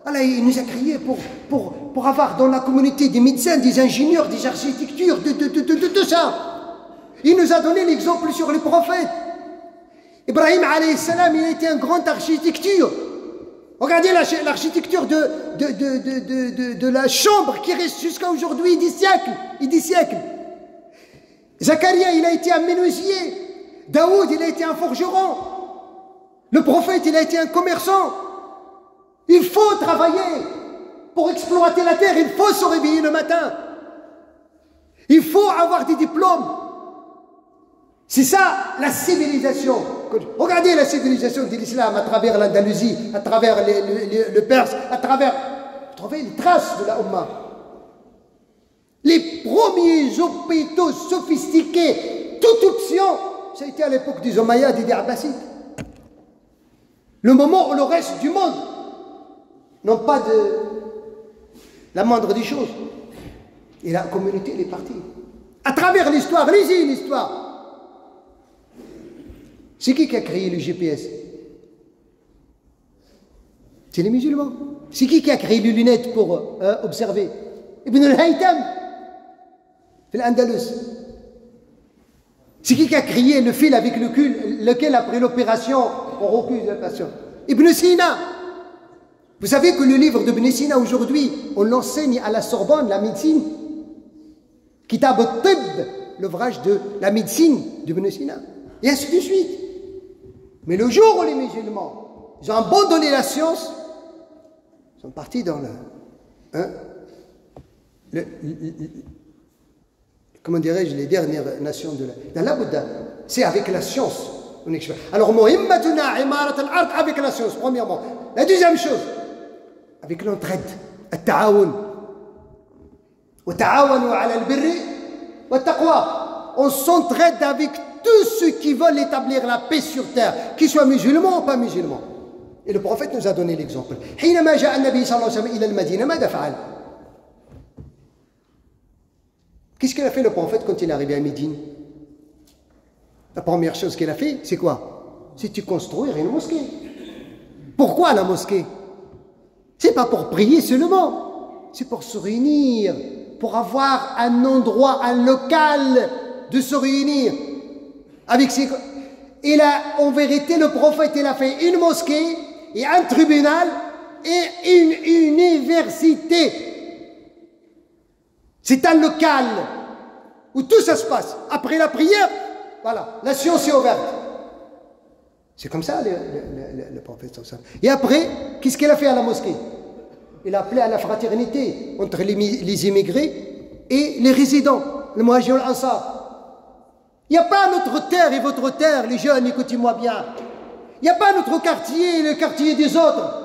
Allah, il nous a crié pour avoir dans la communauté des médecins, des ingénieurs, des architectures, de tout ça. Il nous a donné l'exemple sur les prophètes. Ibrahim alayhi salam, il a été un grand architecture. Regardez l'architecture de la chambre qui reste jusqu'à aujourd'hui des siècles. Zacharia, il a été un menuisier. Daoud, il a été un forgeron. Le prophète, il a été un commerçant. Il faut travailler pour exploiter la terre. Il faut se réveiller le matin. Il faut avoir des diplômes. C'est ça la civilisation. Regardez la civilisation de l'islam à travers l'Andalousie, à travers le Perse, à travers les traces de la Ummah. Les premiers hôpitaux sophistiqués, toute option, ça a été à l'époque des Omeyyades et des Abbasides. Le moment où le reste du monde n'ont pas de la moindre des choses. Et la communauté, elle est partie. À travers l'histoire, lisez l'histoire. C'est qui a créé le GPS? C'est les musulmans. C'est qui a créé les lunettes pour observer? Ibn al-Haytham, l'Andalus. C'est qui a créé le fil avec lequel après l'opération on recule la patient? Ibn Sina. Vous savez que le livre d'Ibn Sina aujourd'hui, on l'enseigne à la Sorbonne, la médecine. Kitab al-Tib, l'ouvrage de la médecine d'Ibn Sina. Et ainsi de suite. Mais le jour où les musulmans ils ont abandonné la science, ils sont partis dans comment dirais-je, les dernières nations dans la Bouddha. C'est avec la science. Alors, avec la science, premièrement. La deuxième chose, avec l'entraide, التعاون. وتعاونوا على البر والتقوى. On s'entraide avec tous ceux qui veulent établir la paix sur terre, qu'ils soient musulmans ou pas musulmans. Et le prophète nous a donné l'exemple. حينما جاء النبي صلى الله عليه وسلم إلى المدينة ماذا فعل؟ Qu'est-ce qu'il a fait le prophète quand il est arrivé à Médine? La première chose qu'il a fait, c'est quoi? C'est de construire une mosquée. Pourquoi la mosquée? C'est pas pour prier seulement, c'est pour se réunir, pour avoir un endroit, un local de se réunir. Et là, en vérité, le prophète, il a fait une mosquée et un tribunal et une université. C'est un local où tout ça se passe. Après la prière, voilà, la science est ouverte. C'est comme ça le prophète. Et après, qu'est-ce qu'il a fait à la mosquée? Il a appelé à la fraternité entre les immigrés et les résidents, le Muhajir al-Ansar. Il n'y a pas notre terre et votre terre, les jeunes, écoutez-moi bien. Il n'y a pas notre quartier et le quartier des autres.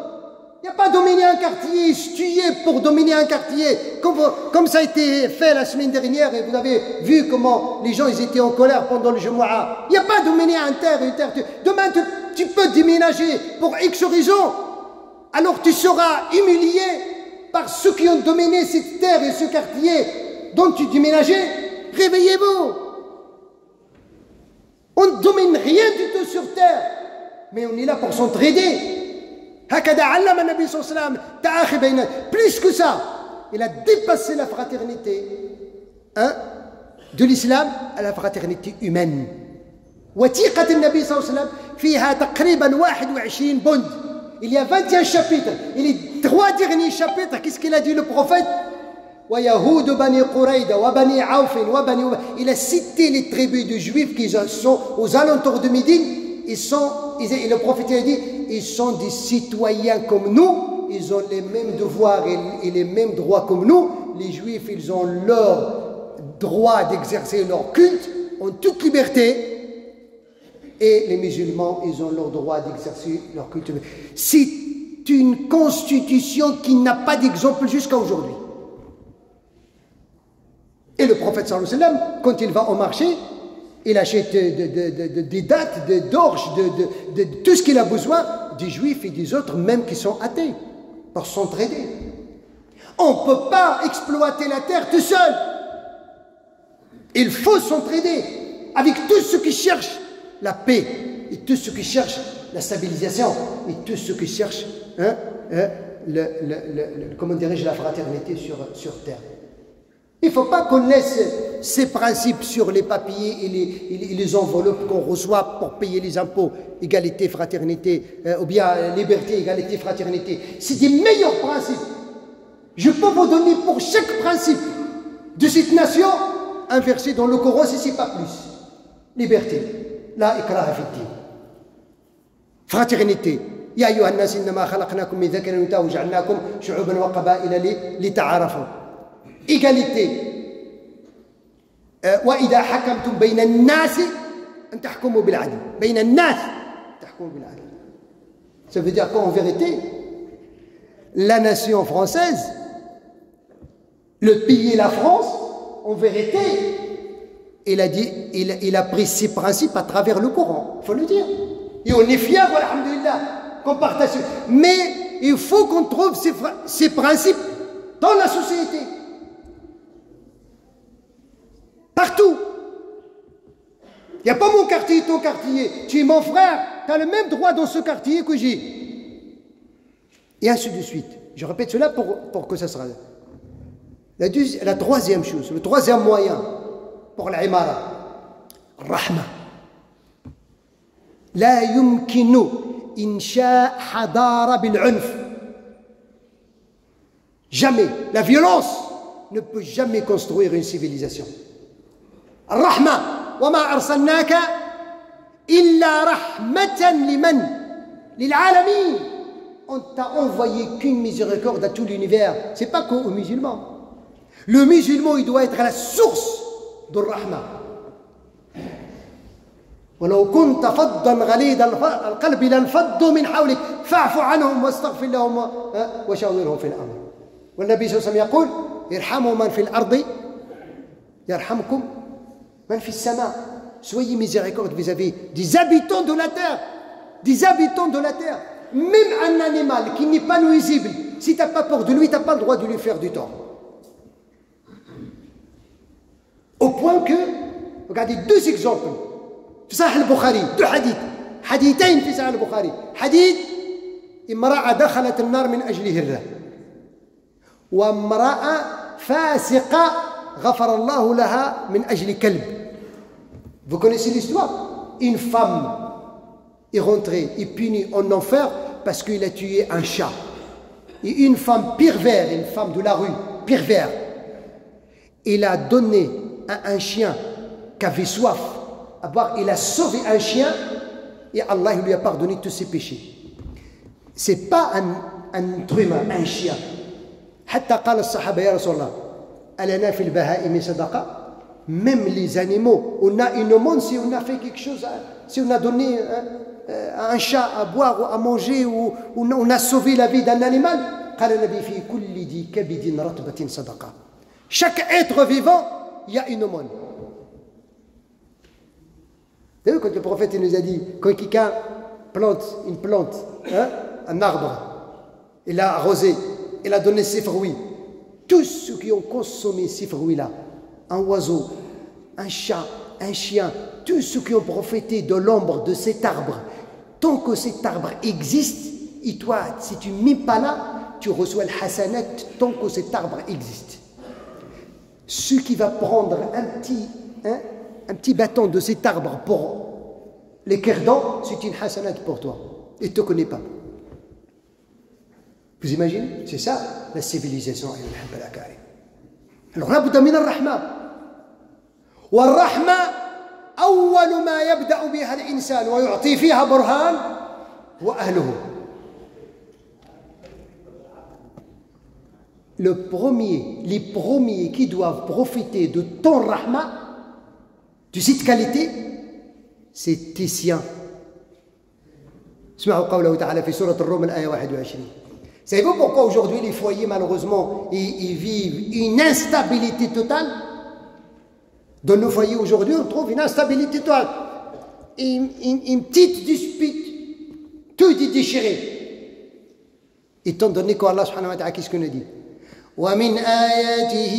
Il n'y a pas dominer un quartier, tuer pour dominer un quartier, comme ça a été fait la semaine dernière, et vous avez vu comment les gens ils étaient en colère pendant le Jumu'ah. Il n'y a pas dominer un terre et une terre. Demain, tu peux déménager pour X raison, alors tu seras humilié par ceux qui ont dominé cette terre et ce quartier dont tu déménageais. Réveillez-vous. On ne domine rien du tout sur terre, mais on est là pour s'entraider. هكذا علم النبي صلى الله عليه وسلم تآخي بين. Plus que ça, il a dépassé la fraternité de l'islam à la fraternité humaine. وثيقة النبي صلى الله عليه وسلم فيها تقريبا 21 بند. Il y a 21 chapitres. Et les 3 derniers chapitres, qu'est-ce qu'il a dit le prophète? ويهود بني قريظة وبني عوف وبني. Il a cité les tribus de juifs qui sont aux alentours de Médine. Et le prophète a dit, ils sont des citoyens comme nous, ils ont les mêmes devoirs et les mêmes droits comme nous. Les juifs, ils ont leur droit d'exercer leur culte en toute liberté. Et les musulmans, ils ont leur droit d'exercer leur culte. C'est une constitution qui n'a pas d'exemple jusqu'à aujourd'hui. Et le prophète sallallahu alayhi wa sallam, quand il va au marché, il achète des dattes, des d'orge, de tout ce qu'il a besoin, des juifs et des autres, même qui sont athées, pour s'entraider. On ne peut pas exploiter la terre tout seul. Il faut s'entraider avec tous ceux qui cherchent la paix, et tous ceux qui cherchent la stabilisation, et tous ceux qui cherchent comment dirais-je, la fraternité sur terre. Il ne faut pas qu'on laisse ces principes sur les papiers et les enveloppes qu'on reçoit pour payer les impôts, égalité, fraternité, ou bien liberté, égalité, fraternité. C'est des meilleurs principes. Je peux vous donner pour chaque principe de cette nation un verset dans le Coran, si ce n'est pas plus. Liberté. La ikraha fi ddin. Fraternité. Ya ayyuha an-nas innama khalaqnakum min dhakarin wa untha wa ja'alnakum shu'uban wa qaba'ila lita'arafu. Égalité. وإذا حكمتم بين الناس أن تحكموا بالعدل. بين الناس تحكموا بالعدل. Ça veut dire qu'en vérité, la nation française, le pays, la France, en vérité, il a pris ses principes à travers le Coran, il faut le dire. Et on est fiers, alhamdoulilah, qu'on partage. Mais il faut qu'on trouve ces principes dans la société. Partout. Il n'y a pas mon quartier, ton quartier. Tu es mon frère, tu as le même droit dans ce quartier que j'ai. Et ainsi de suite. Je répète cela pour que ça sera. La troisième chose, le troisième moyen pour l'imara, rahma. لا يمكن إنشاء حضارة بالعنف. Jamais. La violence ne peut jamais construire une civilisation. الرحمة وما أرسلناك إلا رحمة لمن للعالمين. On t'a envoyé qu'une miséricorde à tout l'univers. C'est pas qu'aux musulmans. Le musulman, il doit être à la source de rahma. ولو كنت فظا غليظ القلب لانفضوا من حولك فاعف عنهم واستغفر لهم وشاورهم في الأمر. والنبي صلى الله عليه وسلم يقول ارحموا من في الأرض يرحمكم من في السماء. Soyez miséricorde vis-à-vis des habitants de la terre. Des habitants de la terre. Même un animal qui n'est pas nuisible, si tu n'as pas peur de lui, tu n'as pas le droit de lui faire du tort. Au point que, regardez deux exemples. في صحيح البخاري دو حديثين في صحيح البخاري. حديث امرأة دخلت النار من أجل هرة، وامرأة فاسقة غفر الله لها من أجل كلب. Vous connaissez l'histoire? Une femme est rentrée et punie en enfer parce qu'il a tué un chat. Et une femme pervers, une femme de la rue, pervers, il a donné à un chien qui avait soif à boire, il a sauvé un chien et Allah lui a pardonné tous ses péchés. C'est pas un être humain, un chien. حتى قال الصحابة يا رسول الله ألنا في البهائم صدقة. Même les animaux, on a une aumône si on a fait quelque chose, si on a donné un chat à boire ou à manger, ou on a sauvé la vie d'un animal. قال النبي في كل ذي كبد رطبة صدقة. Chaque être vivant, il y a une aumône. Vous savez, quand le prophète il nous a dit, quand quelqu'un plante une plante, un arbre, il l'a arrosé, il a donné ses fruits, tous ceux qui ont consommé ces fruits-là, un oiseau, un chat, un chien, tous ceux qui ont profité de l'ombre de cet arbre, tant que cet arbre existe, Et toi, si tu ne mets pas là, tu reçois le hasanat tant que cet arbre existe. Celui qui va prendre un petit bâton de cet arbre pour les cure-dents, c'est une hasanat pour toi. Il ne te connaît pas. Vous imaginez? C'est ça la civilisation. Alors là, بد من الرحمة. والرحمة أول ما يبدأ بها الإنسان ويعطي فيها برهان هو أهله. Les premiers qui doivent profiter de ton rahma, de cette qualité, c'est tes siens. اسمعوا قوله تعالى في سورة الروم الآية 21. Savez-vous pourquoi aujourd'hui les foyers, malheureusement, ils vivent une instabilité totale? Dans nos foyers aujourd'hui, on trouve une instabilité totale. Une petite dispute, tout est déchiré. Étant donné qu'Allah subhanahu wa ta'ala, qu'est-ce qu'on nous dit? وَمِنْ آيَاتِهِ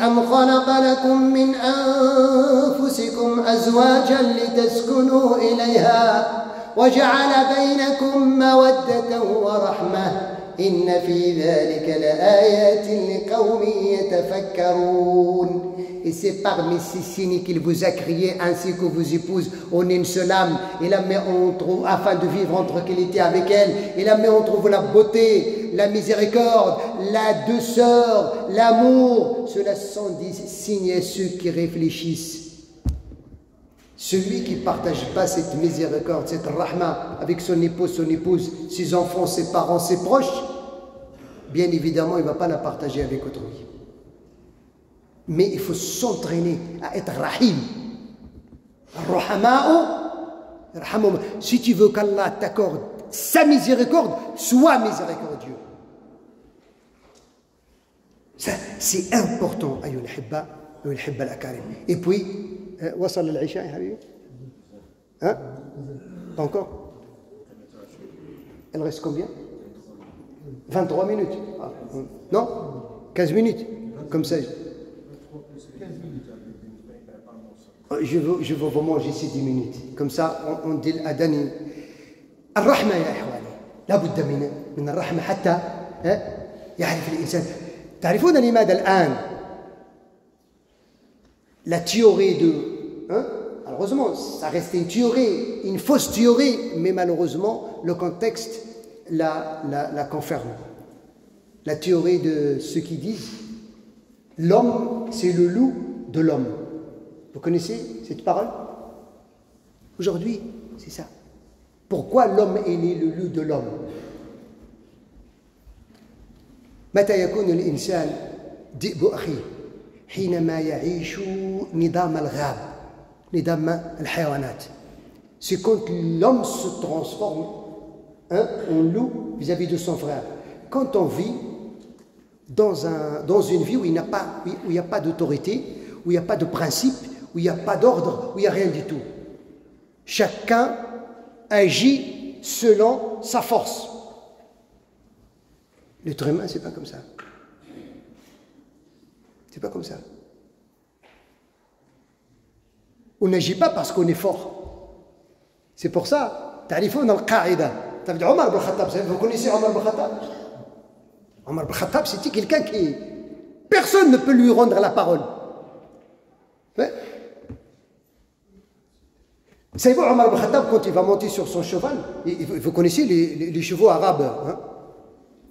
أَنْ خَلَقَ لَكُم مِّنْ أَنفُسِكُمْ أَزْوَاجًا لِتَسْكُنُوا إِلَيْهَا وجعل بينكم مودة ورحمة إن في ذلك لآيات لقوم يتفكرون. Et c'est parmi ces signes qu'il vous a créé ainsi que vos épouses en une seule âme. Il a mis entre vous, afin de vivre en tranquillité avec elle. Il a mis entre vous la beauté, la miséricorde, la douceur, l'amour. Cela sont des signes à ceux qui réfléchissent. Celui qui ne partage pas cette miséricorde, cette rahma avec son épouse, ses enfants, ses parents, ses proches, bien évidemment, il ne va pas la partager avec autrui. Mais il faut s'entraîner à être rahim. Si tu veux qu'Allah t'accorde sa miséricorde, sois miséricordieux. Ça, c'est important. Et puis, وصل العشاء يا حبيبي؟ Hein? Pas encore? Il reste combien? 23 minutes. Ah, non? 15 minutes. Comme ça. Je veux vraiment manger ces 10 minutes. Comme ça, on dit l'adani. الرحمة يا إخواني لا بد من الرحمة حتى يعرف الإنسان. تعرفون لماذا الآن la théorie de... Malheureusement, ça reste une théorie, une fausse théorie, mais malheureusement, le contexte la confirme. La théorie de ceux qui disent l'homme, c'est le loup de l'homme. Vous connaissez cette parole? Aujourd'hui, c'est ça. Pourquoi l'homme est né le loup de l'homme? متى يكون الإنسان ذئب أخيه حينما يعيش نظام الغاب نظام الحيوانات. C'est quand l'homme se transforme en loup vis-à-vis de son frère. Quand on vit dans une vie où il n'y a pas d'autorité, où il n'y a pas de principe, où il n'y a pas d'ordre, où il n'y a rien du tout. Chacun agit selon sa force. L'être humain, c'est pas comme ça. C'est pas comme ça. On n'agit pas parce qu'on est fort. C'est pour ça, تعرفون القاعدة. Omar ibn Khattab, vous connaissez Omar ibn Khattab? Omar ibn Khattab, c'était quelqu'un qui... Personne ne peut lui rendre la parole. Ouais. Savez-vous, Omar ibn Khattab, quand il va monter sur son cheval, vous connaissez les chevaux arabes, hein?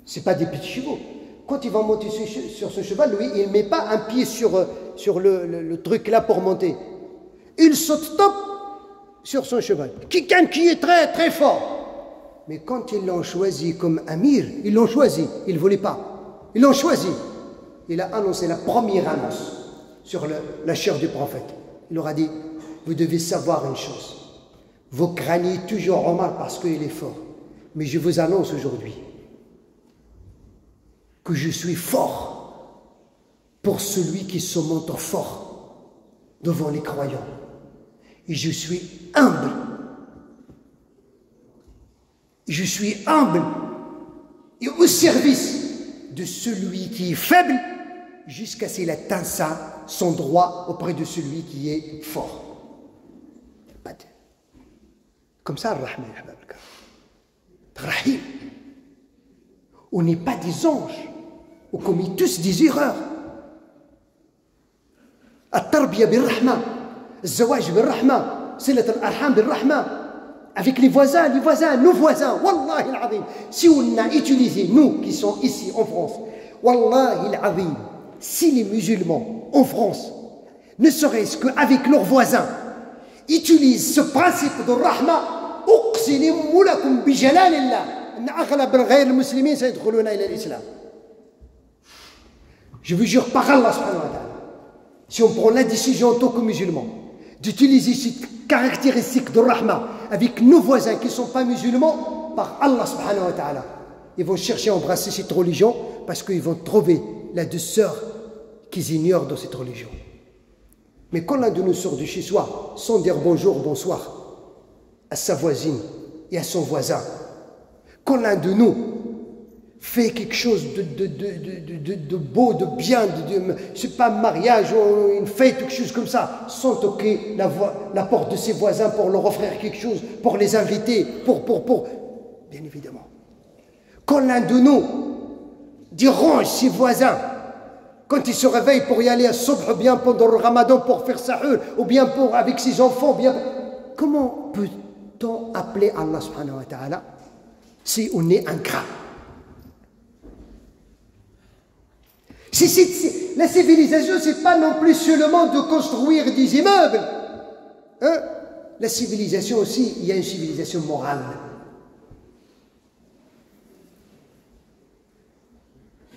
Ce n'est pas des petits chevaux. Quand il va monter sur ce cheval, lui, il ne met pas un pied sur le truc là pour monter. Il saute top sur son cheval. Quelqu'un qui est très très fort. Mais quand ils l'ont choisi comme amir, ils l'ont choisi, ils ne voulaient pas. Ils l'ont choisi. Il a annoncé la première annonce sur la chair du prophète. Il leur a dit, vous devez savoir une chose. Vous craignez toujours Omar parce qu'il est fort. Mais je vous annonce aujourd'hui que je suis fort pour celui qui se montre fort devant les croyants. Et je suis humble. Je suis humble et au service de celui qui est faible jusqu'à ce qu'il atteigne son droit auprès de celui qui est fort. Comme ça, le rahma. Rahim. On n'est pas des anges. On commet tous des erreurs. At-tarbiya bil-rahma, al-zawaj bil-rahma, silat al-arham bil-rahma. Avec les voisins, nos voisins, wallahi al-azim. Si on a utilisé, nous qui sommes ici en France, wallahi al-azim, si les musulmans en France, ne serait-ce qu'avec leurs voisins, utilisent ce principe de rahma, uqsimu lakum bi jalalillah, anna aghlab al-ghayr al-muslimin sayadkhuluna ila l'islam. Je vous jure par Allah subhanahu wa ta'ala, si on prend la décision en tant que musulmans d'utiliser cette caractéristique de rahma avec nos voisins qui ne sont pas musulmans, par Allah subhanahu wa ta'ala, ils vont chercher à embrasser cette religion parce qu'ils vont trouver la douceur qu'ils ignorent dans cette religion. Mais quand l'un de nous sort de chez soi sans dire bonjour, bonsoir à sa voisine et à son voisin, quand l'un de nous fait quelque chose de beau, de bien, je sais pas, un mariage ou une fête, quelque chose comme ça, sans toquer la porte de ses voisins pour leur offrir quelque chose, pour les inviter, bien évidemment. Quand l'un de nous dérange ses voisins, quand il se réveille pour y aller à Subh, bien pendant le Ramadan pour faire sahur, ou bien avec ses enfants, comment peut-on appeler Allah subhanahu wa ta'ala si on est ingrat? La civilisation, ce n'est pas non plus seulement de construire des immeubles. Hein? La civilisation aussi, il y a une civilisation morale.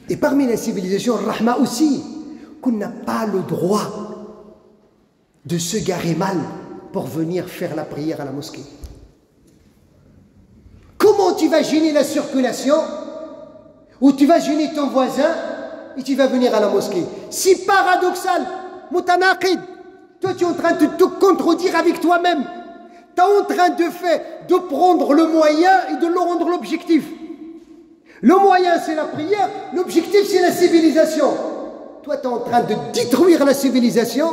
Et parmi la civilisation, Rahma aussi, qu'on n'a pas le droit de se garer mal pour venir faire la prière à la mosquée. Comment tu vas gêner la circulation ou tu vas gêner ton voisin et tu vas venir à la mosquée? C'est paradoxal, mutanaqid. Toi, tu es en train de te contredire avec toi-même. Tu es en train de prendre le moyen et de le rendre l'objectif. Le moyen, c'est la prière. L'objectif, c'est la civilisation. Toi, tu es en train de détruire la civilisation,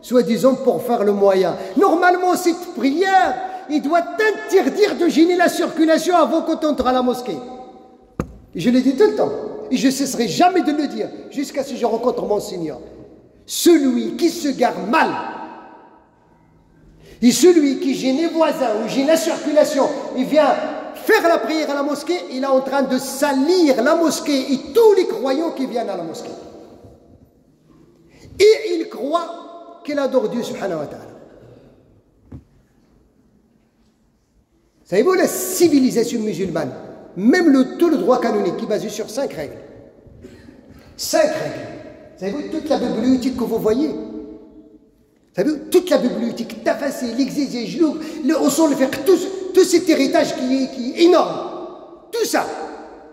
soi-disant pour faire le moyen. Normalement, cette prière, il doit t'interdire de gêner la circulation avant qu'on entre à la mosquée. Et je le dis tout le temps. Et je ne cesserai jamais de le dire, jusqu'à ce que je rencontre mon Seigneur. Celui qui se gare mal, et celui qui gêne les voisins ou gêne la circulation, il vient faire la prière à la mosquée, il est en train de salir la mosquée et tous les croyants qui viennent à la mosquée. Et il croit qu'il adore Dieu subhanahu wa ta'ala. Savez-vous, la civilisation musulmane, même tout le droit canonique qui est basé sur 5 règles. 5 règles. Savez-vous, toute la bibliothèque que vous voyez, savez-vous, toute la bibliothèque, Tafassi, l'exégèse, le usul, le fiqh, tout cet héritage qui est énorme, tout ça,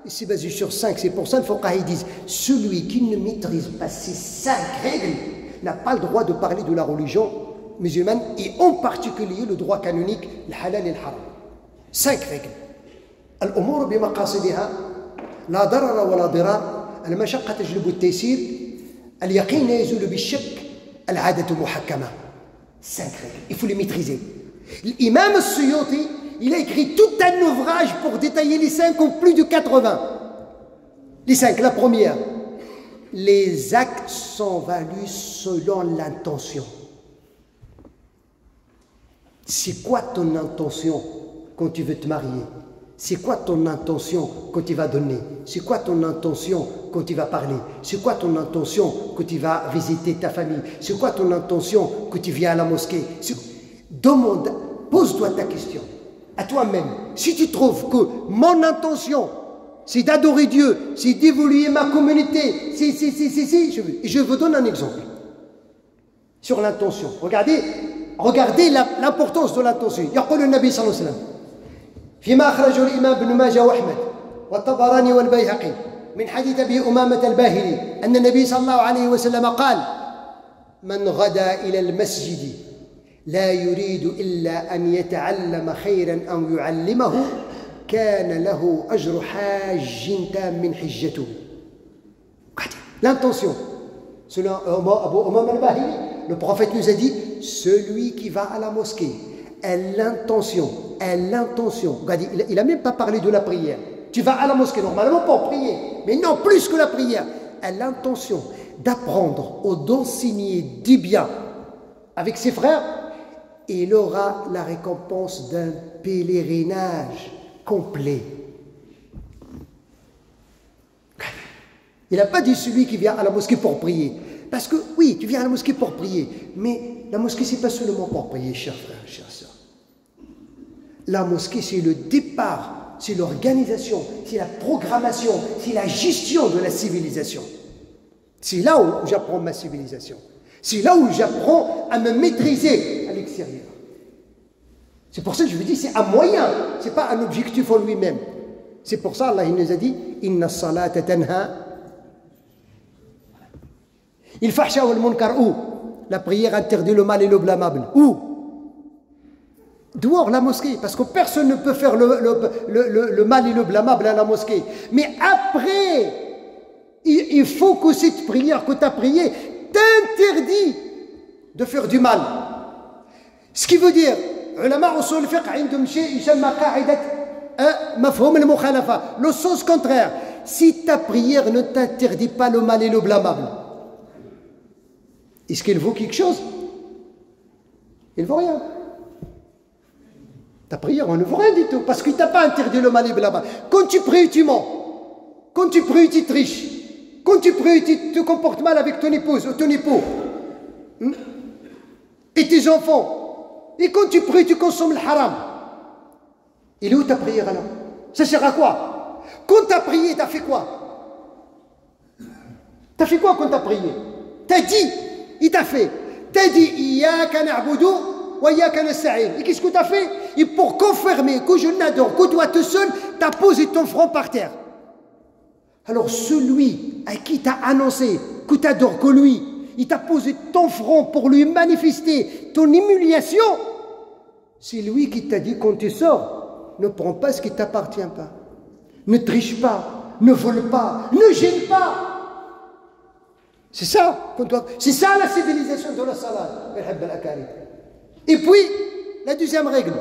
c'est basé sur 5. C'est pour ça que les fuqaha disent, celui qui ne maîtrise pas ces 5 règles n'a pas le droit de parler de la religion musulmane et en particulier le droit canonique, le halal et le haram. 5 règles. الأمور بمقاصدها لا ضرر ولا ضرار المشقة تجلب التيسير اليقين يزول بالشك العادة محكمة. 5 règles, il faut les maîtriser. L'imam al-Suyuti, il a écrit tout un ouvrage pour détailler les 5 en plus de 80. Les 5, la première, les actes sont valus selon l'intention. C'est quoi ton intention quand tu veux te marier? C'est quoi ton intention quand tu vas donner? C'est quoi ton intention quand tu vas parler? C'est quoi ton intention quand tu vas visiter ta famille? C'est quoi ton intention quand tu viens à la mosquée? Demande, pose-toi ta question à toi-même. Si tu trouves que mon intention, c'est d'adorer Dieu, c'est d'évoluer ma communauté, je vous donne un exemple sur l'intention. Regardez l'importance de l'intention. يقول النبي صلى الله عليه وسلم فيما أخرجه الإمام ابن ماجه وأحمد والطبراني والبيهقي من حديث أبي أمامة الباهلي أن النبي صلى الله عليه وسلم قال من غدا إلى المسجد لا يريد إلا أن يتعلم خيرا أو يعلمه كان له أجر حاج تام من حجته. L'intention. Selon Abu Umama al-Bahili, le prophète nous a dit, celui qui va à la mosquée l'intention. Regardez, il n'a même pas parlé de la prière. Tu vas à la mosquée normalement pour prier, mais non, plus que la prière. À l'intention d'apprendre ou d'enseigner du bien avec ses frères, il aura la récompense d'un pèlerinage complet. Il n'a pas dit celui qui vient à la mosquée pour prier. Parce que oui, tu viens à la mosquée pour prier, mais la mosquée, ce n'est pas seulement pour prier, chers frères, chères sœurs. La mosquée, c'est le départ, c'est l'organisation, c'est la programmation, c'est la gestion de la civilisation. C'est là où j'apprends ma civilisation. C'est là où j'apprends à me maîtriser à l'extérieur. C'est pour ça que je vous dis, c'est un moyen, ce n'est pas un objectif en lui-même. C'est pour ça Allah il nous a dit « Inna salata tanha » Il fahsha wal munkar où? La prière interdit le mal et le blâmable. Où? Dehors, la mosquée, parce que personne ne peut faire le mal et le blâmable à la mosquée. Mais après, il faut que cette prière que tu as priée t'interdit de faire du mal. Ce qui veut dire, le sens contraire, si ta prière ne t'interdit pas le mal et le blâmable, est-ce qu'elle vaut quelque chose? Elle ne vaut rien. Ta prière, on ne vaut rien du tout, parce qu'il ne t'a pas interdit le mal et le blâmable. Quand tu pries, tu mens. Quand tu pries, tu triches. Quand tu pries, tu te comportes mal avec ton épouse ou ton époux. Et tes enfants. Et quand tu pries, tu consommes le haram. Il est où ta prière alors? Ça sert à quoi? Quand tu as prié, tu as fait quoi? Tu as fait quoi quand tu as prié? Tu as dit, il t'a fait. Tu as dit, Iyaka na'budu wa iyaka nasta'in. Et qu'est-ce que tu as fait? Et pour confirmer que je n'adore que toi tout seul, tu as posé ton front par terre. Alors celui à qui tu as annoncé que tu adores que lui, il t'a posé ton front pour lui manifester ton humiliation, c'est lui qui t'a dit quand tu sors, ne prends pas ce qui ne t'appartient pas. Ne triche pas, ne vole pas, ne gêne pas. C'est ça, c'est ça la civilisation de la salat. Et puis, la deuxième règle.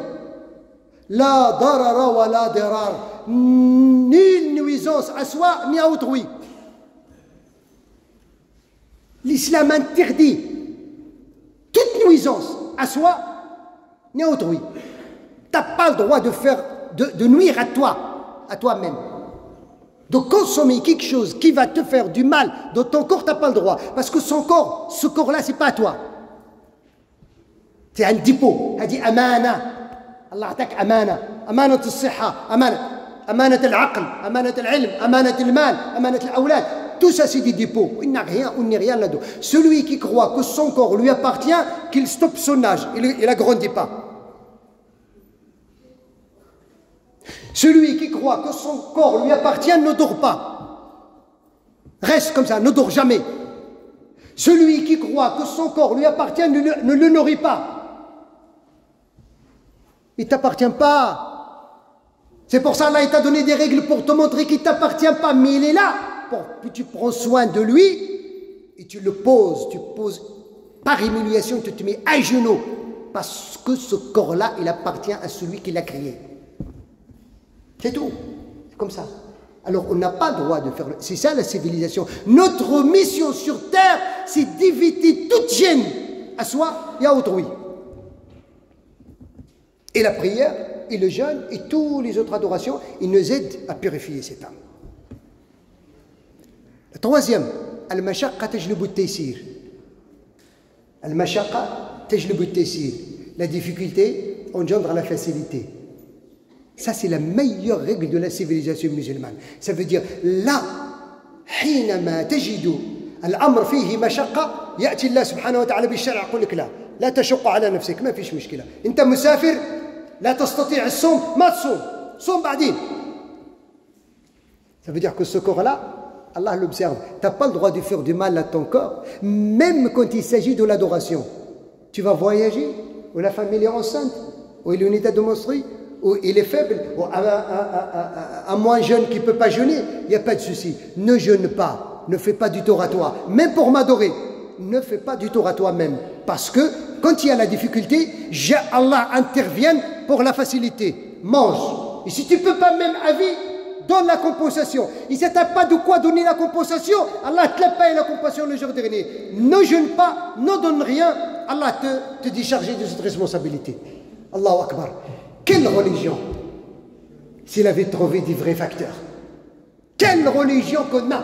La darara wa la dirar. Nulle nuisance à soi ni à autrui. L'islam interdit toute nuisance à soi ni à autrui. Tu n'as pas le droit de nuire à toi-même. De consommer quelque chose qui va te faire du mal dans ton corps, tu n'as pas le droit. Parce que ce corps-là, ce n'est pas à toi. C'est un dépôt. Il dit amana. Allah attaque amana. Amana al-siha, amana al-aql, amana al-ilm, amana al-mal, amana al-awlad. Tout ça, c'est des dépôts. Il n'a rien, on n'est rien là-dedans. Celui qui croit que son corps lui appartient, qu'il stoppe son âge. Il n'agrandit pas. Celui qui croit que son corps lui appartient ne dort pas. Reste comme ça, ne dort jamais. Celui qui croit que son corps lui appartient ne le nourrit pas. Il ne t'appartient pas. C'est pour ça qu'il t'a donné des règles pour te montrer qu'il ne t'appartient pas. Mais il est là pour que tu prends soin de lui et tu le poses. Tu poses par humiliation, tu te mets à genoux. Parce que ce corps-là, il appartient à celui qui l'a créé. C'est tout. C'est comme ça. Alors, on n'a pas le droit de faire... C'est ça la civilisation. Notre mission sur Terre, c'est d'éviter toute gêne à soi et à autrui. Et la prière, et le jeûne, et toutes les autres adorations, ils nous aident à purifier cette âme. La troisième, al-mashaqqa tajlibu at-taysir. Al-mashaqqa tajlibu at-taysir. La difficulté engendre la facilité. Ça, c'est la meilleure règle de la civilisation musulmane. Ça veut dire, là, حينما تجد الأمر فيه مشقة يأتي الله سبحانه وتعالى بالشرع يقول لك لا تشق على نفسك ما فيش مشكلة. أنت مسافر لا تستطيع الصوم ما تصوم صوم بعدين. Ça veut dire que ce corps-là, Allah l'observe. Tu n'as pas le droit de faire du mal à ton corps, même quand il s'agit de l'adoration. Tu vas voyager, ou la femme est enceinte, ou il est en état de menstruer, ou il est faible, ou un moins jeune qui ne peut pas jeûner, il n'y a pas de souci. Ne jeûne pas, ne fais pas du tort à toi. Même pour m'adorer, ne fais pas du tort à toi-même. Parce que quand il y a la difficulté, Allah intervienne pour la facilité. Mange. Et si tu ne peux pas même à vie, donne la compensation. Et si tu n'as pas de quoi donner la compensation, Allah te la paye la compensation le jour dernier. Ne jeûne pas, ne donne rien, Allah te décharge de cette responsabilité. Allahu Akbar. Quelle religion s'il avait trouvé des vrais facteurs. Quelle religion qu'on a.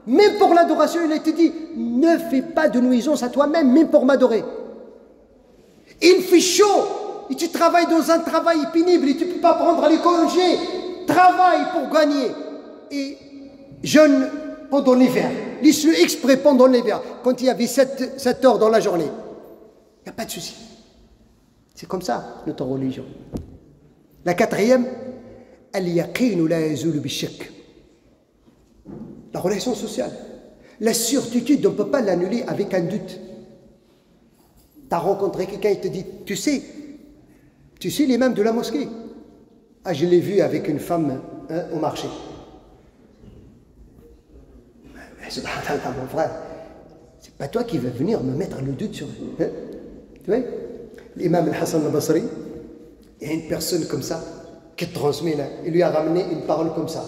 Même pour l'adoration, il a été dit, ne fais pas de nuisance à toi-même, même pour m'adorer. Il fait chaud, et tu travailles dans un travail pénible, et tu ne peux pas prendre les congés. Travaille pour gagner. Et jeûne pendant l'hiver. L'issue exprès pendant l'hiver, quand il y avait 7 heures dans la journée. Il n'y a pas de souci. C'est comme ça, notre religion. La quatrième, al-yaqin la yazulu bi-shak. La relation sociale. La certitude, on ne peut pas l'annuler avec un doute. Tu as rencontré quelqu'un, il te dit, tu sais l'imam de la mosquée. Ah, je l'ai vu avec une femme au marché. Subhanallah, mon frère, c'est pas toi qui vas venir me mettre le doute sur... Tu vois, l'imam al-Hassan al-Basri, il y a une personne comme ça qui transmet là. Il lui a ramené une parole comme ça.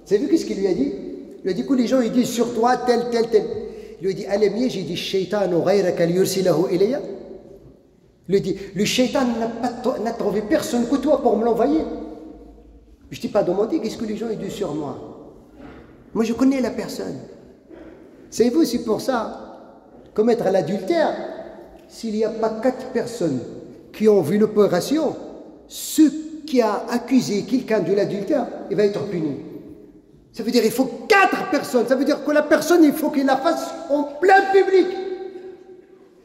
Vous avez vu qu'est-ce qu'il lui a dit? Il lui a dit que les gens ils disent sur toi tel. Il lui a dit Alamiya, j'ai dit Shaytanu ghayraka liyursilahu ilayya. Il lui a dit le shaitan n'a trouvé personne que toi pour me l'envoyer. Je t'ai pas demandé qu'est-ce que les gens ils disent sur moi. Moi je connais la personne. Savez-vous, c'est pour ça, commettre l'adultère, s'il n'y a pas 4 personnes qui ont vu l'opération, ceux qui a accusé quelqu'un de l'adultère, il va être puni. Ça veut dire qu'il faut 4 personnes. Ça veut dire que la personne, il faut qu'il la fasse en plein public.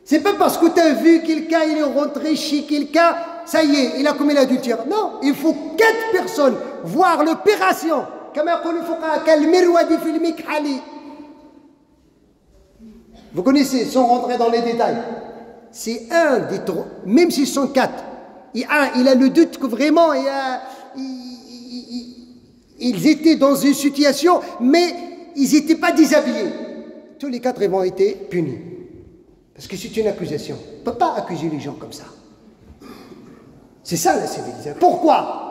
C'est pas parce que tu as vu quelqu'un, il est rentré chez quelqu'un, ça y est, il a commis l'adultère. Non, il faut 4 personnes voir l'opération. Vous connaissez, sans rentrer dans les détails. C'est un des 3, même s'ils sont 4. Il a le doute que vraiment, ils étaient dans une situation, mais ils n'étaient pas déshabillés. Tous les 4 ils ont été punis. Parce que c'est une accusation. On ne peut pas accuser les gens comme ça. C'est ça la civilisation. Pourquoi?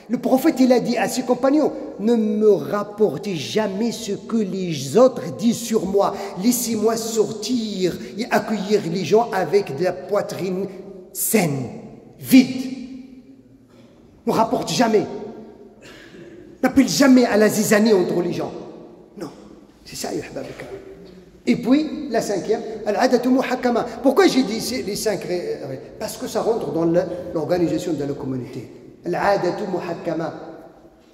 Le prophète, il a dit à ses compagnons, ne me rapportez jamais ce que les autres disent sur moi. Laissez-moi sortir et accueillir les gens avec de la poitrine saine, vide. Ne rapporte jamais. N'appelle jamais à la zizanie entre les gens. Non. C'est ça, yahbabika. Et puis, la 5e, al-adatu muhakkama. Pourquoi j'ai dit les 5 règles? Parce que ça rentre dans l'organisation de la communauté. Al-adatu muhakkama,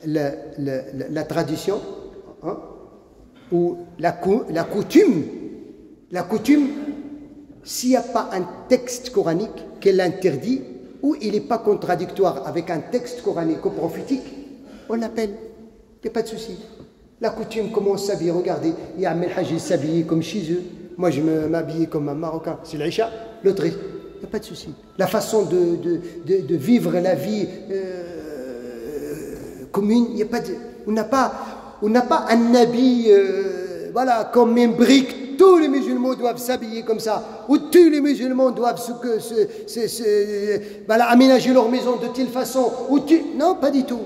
la tradition, hein, ou la coutume. La coutume, s'il n'y a pas un texte coranique qui l'interdit, ou il n'est pas contradictoire avec un texte coranique ou prophétique, on l'appelle. Il n'y a pas de souci. La coutume, comment on s'habille? Regardez, il y a Amel Hajj, il s'habille comme chez eux. Moi, je m'habille comme un Marocain. C'est l'Aïcha, l'autre. Il n'y a pas de souci. La façon de vivre la vie commune, il n'y a pas de... On n'a pas un habit, voilà, comme une brique. Tous les musulmans doivent s'habiller comme ça. Ou tous les musulmans doivent voilà, aménager leur maison de telle façon. Non, pas du tout.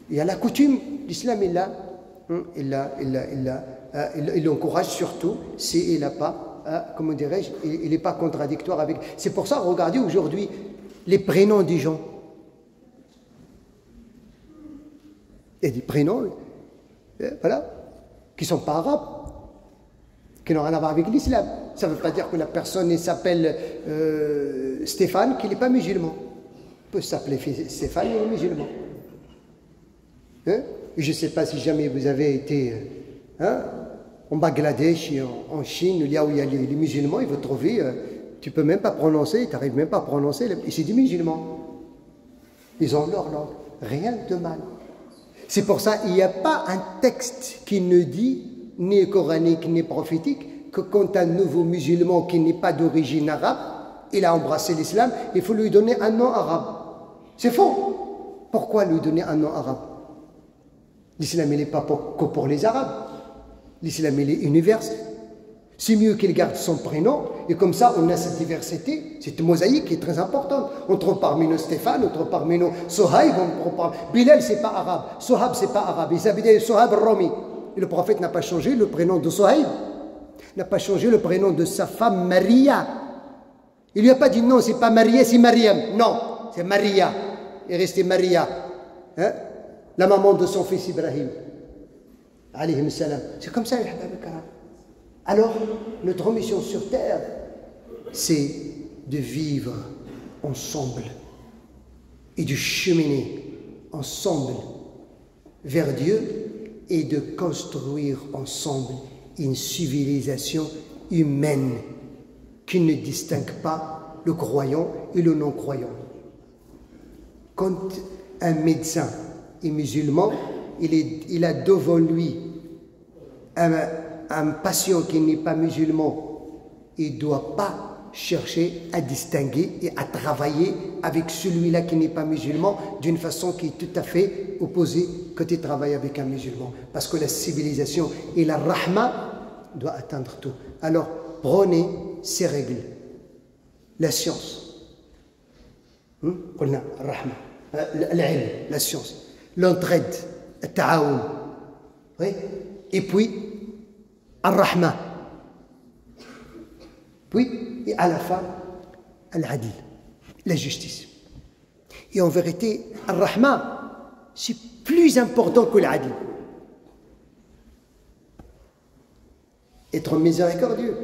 Il y a la coutume. L'islam, il l'encourage surtout s'il n'a pas, comment dirais-je, il n'est pas contradictoire avec... C'est pour ça, regardez aujourd'hui les prénoms des gens. Il y a des prénoms, voilà, qui ne sont pas arabes, qui n'ont rien à voir avec l'islam. Ça ne veut pas dire que la personne s'appelle Stéphane, qu'il n'est pas musulman. Il peut s'appeler Stéphane, il est musulman. Hein? Je ne sais pas si jamais vous avez été en Bangladesh, en Chine, là où il y a les musulmans, ils vont trouver, tu ne peux même pas prononcer, tu n'arrives même pas à prononcer, et c'est des musulmans. Ils ont leur langue, rien de mal. C'est pour ça qu'il n'y a pas un texte qui ne dit, ni coranique, ni prophétique, que quand un nouveau musulman qui n'est pas d'origine arabe, il a embrassé l'islam, il faut lui donner un nom arabe. C'est faux. Pourquoi lui donner un nom arabe? L'islam, il n'est pas que pour les Arabes. L'islam, il est universel. C'est mieux qu'il garde son prénom, et comme ça, on a cette diversité, cette mosaïque qui est très importante. On trouve parmi nous Stéphane, on trouve parmi nous Sohaib, on trouve parmi... Bilal, c'est pas arabe. Sohab, c'est pas arabe. Il s'appelait Sohab al-Rami. Et le prophète n'a pas changé le prénom de Sohaib, n'a pas changé le prénom de sa femme Maria. Il lui a pas dit non, c'est pas Maria, c'est Mariam. Non, c'est Maria. Il est resté Maria, hein? La maman de son fils Ibrahim. Alayhim salam. C'est comme ça, les Habab al-Karam. Alors, notre mission sur terre, c'est de vivre ensemble et de cheminer ensemble vers Dieu et de construire ensemble une civilisation humaine qui ne distingue pas le croyant et le non-croyant. Quand un médecin est musulman, il a devant lui un patient qui n'est pas musulman, il ne doit pas chercher à distinguer et à travailler avec celui-là qui n'est pas musulman d'une façon qui est tout à fait opposée quand il travaille avec un musulman. Parce que la civilisation et la rahma doivent atteindre tout. Alors, prenez ces règles. La science. قلنا الرحمة العلم, la science. L'entraide, le ta'aoun. Oui. Et puis, Ar-Rahma. Puis, et à la fin, Al-Adil, la justice. Et en vérité, Ar-Rahma, c'est plus important que l'Adil. Être miséricordieux,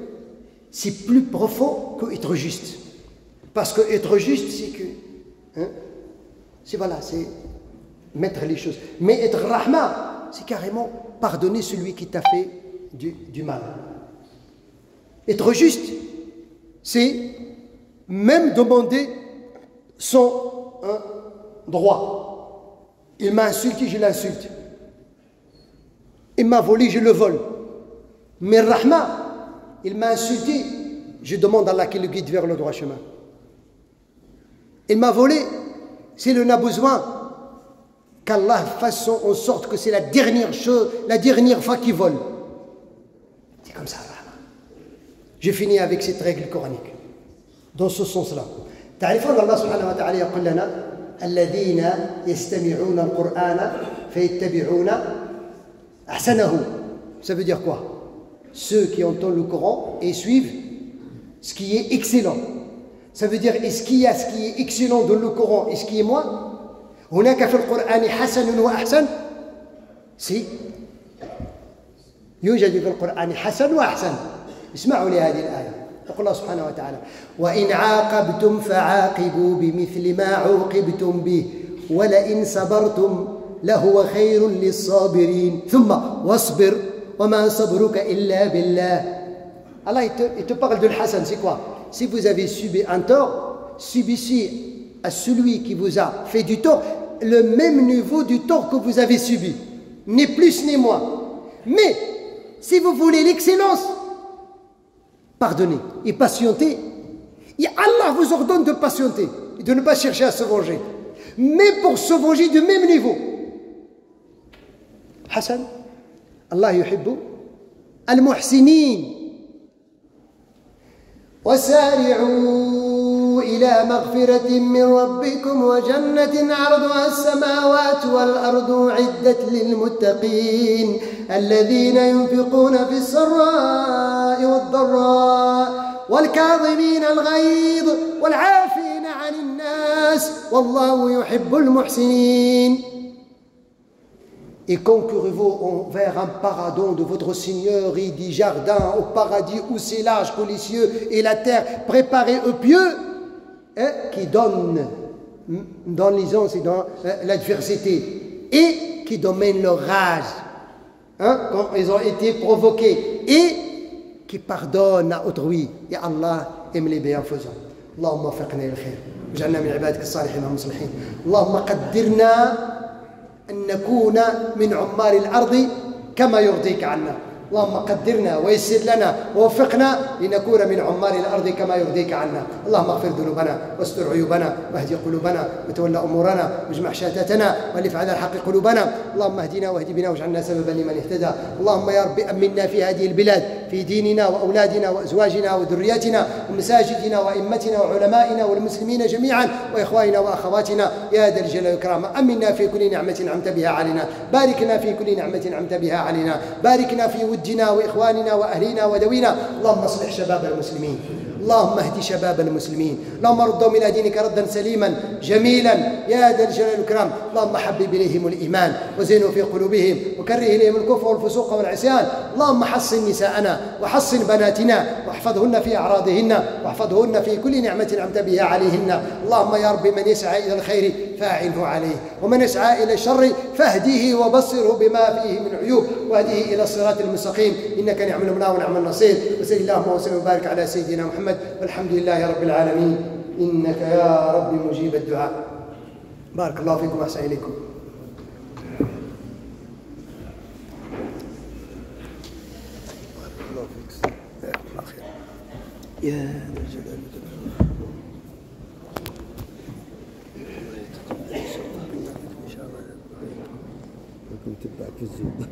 c'est plus profond qu'être juste. Parce que être juste, c'est que... Hein, c'est voilà, c'est mettre les choses. Mais être Rahma, c'est carrément pardonner celui qui t'a fait du mal. Être juste, c'est même demander son droit. Il m'a insulté, je l'insulte. Il m'a volé, je le vole. Mais Rahma, il m'a insulté, je demande à Allah qu'il le guide vers le droit chemin. Il m'a volé, s'il en a besoin, qu'Allah fasse en sorte que c'est la dernière chose, la dernière fois qu'il vole. C'est comme ça, Rahma. Je finis avec cette règle coranique. Dans ce sens-là. تعرفون الله سبحانه وتعالى يقول لنا الذين يستمعون القرآن فيتبعون أحسنه. Ça veut dire quoi? Ceux qui entendent le Coran et suivent ce qui est excellent. Ça veut dire, est-ce qu'il y a ce qui est excellent dans le Coran et ce qui est moins? هناك في القرآن حسن وأحسن. Si. يوجد في القرآن حسن وأحسن. اسمعوا لهذه الآية. يقول الله سبحانه وتعالى وإن عاقبتم فعاقبوا بمثل ما عوقبتم به ولئن صبرتم لهو خير للصابرين ثم واصبر وما صبرك إلا بالله. Allah il te parle de l'Hassan, c'est quoi? Si vous avez subi un tort, subissez à celui qui vous a fait du tort le même niveau du tort que vous avez subi, ni plus ni moins. Mais si vous voulez l'excellence, pardonnez et patientez. Et Allah vous ordonne de patienter et de ne pas chercher à se venger, mais pour se venger du même niveau. Hassan, Allah yuhibbu al-muhsinin. وسارعوا إلى مغفرة من ربكم وجنة عرضها السماوات والأرض أعدت للمتقين الذين ينفقون في السراء والضراء والكاظمين الغيظ والعافين عن الناس والله يحب المحسنين. Et concourez-vous vers un paradis de votre Seigneur et des jardins au paradis où c'est large que les cieux et la terre, préparés aux pieux, qui donnent dans l'aisance et dans l'adversité, et qui dominent leur rage, quand ils ont été provoqués, et qui pardonnent à autrui. Et Allah aime les bienfaisants. Allahumma faqna il khair. Waj'alna min ibadika as-salihin al-muslihin. Allahumma qaddirna أن نكون من عمال الأرض كما يرضيك عنا. اللهم قدرنا ويسر لنا ووفقنا لنكون من عمال الأرض كما يرضيك عنا. اللهم اغفر ذنوبنا واستر عيوبنا واهد قلوبنا وتولى أمورنا واجمع شتاتنا والف على الحق قلوبنا. اللهم اهدنا واهد بنا واجعلنا سببا لمن اهتدى. اللهم يا رب أمنا في هذه البلاد في ديننا وأولادنا وأزواجنا وذرياتنا ومساجدنا وأئمتنا وعلمائنا والمسلمين جميعا وإخواننا وأخواتنا يا ذا الجلال والإكرام. أمنا في كل نعمة أنعمت بها علينا، باركنا في كل نعمة أنعمت بها علينا، باركنا في ودنا وإخواننا وأهلنا ودوينا. اللهم اصلح شباب المسلمين، اللهم اهد شباب المسلمين، اللهم ردهم إلى دينك ردا سليما جميلا يا ذا الجلال والإكرام. اللهم حبب إليهم الإيمان وزينه في قلوبهم وكره إليهم الكفر والفسوق والعصيان. اللهم حصن نساءنا وحصن بناتنا واحفظهن في أعراضهن واحفظهن في كل نعمة أنعمت بها عليهن. اللهم يا رب من يسعى إلى الخير فأعنه عليه، ومن يسعى إلى الشر فاهديه وبصره بما فيه من عيوب، واهديه إلى الصراط المستقيم، إنك نعم المولى ونعم النصير. وصل اللهم وسلم وبارك على سيدنا محمد والحمد لله رب العالمين، إنك يا رب مجيب الدعاء. بارك الله فيكم وأحسن إليكم. يا ذا الجلال والإكرام. إن شاء الله كنت تبع في الزود.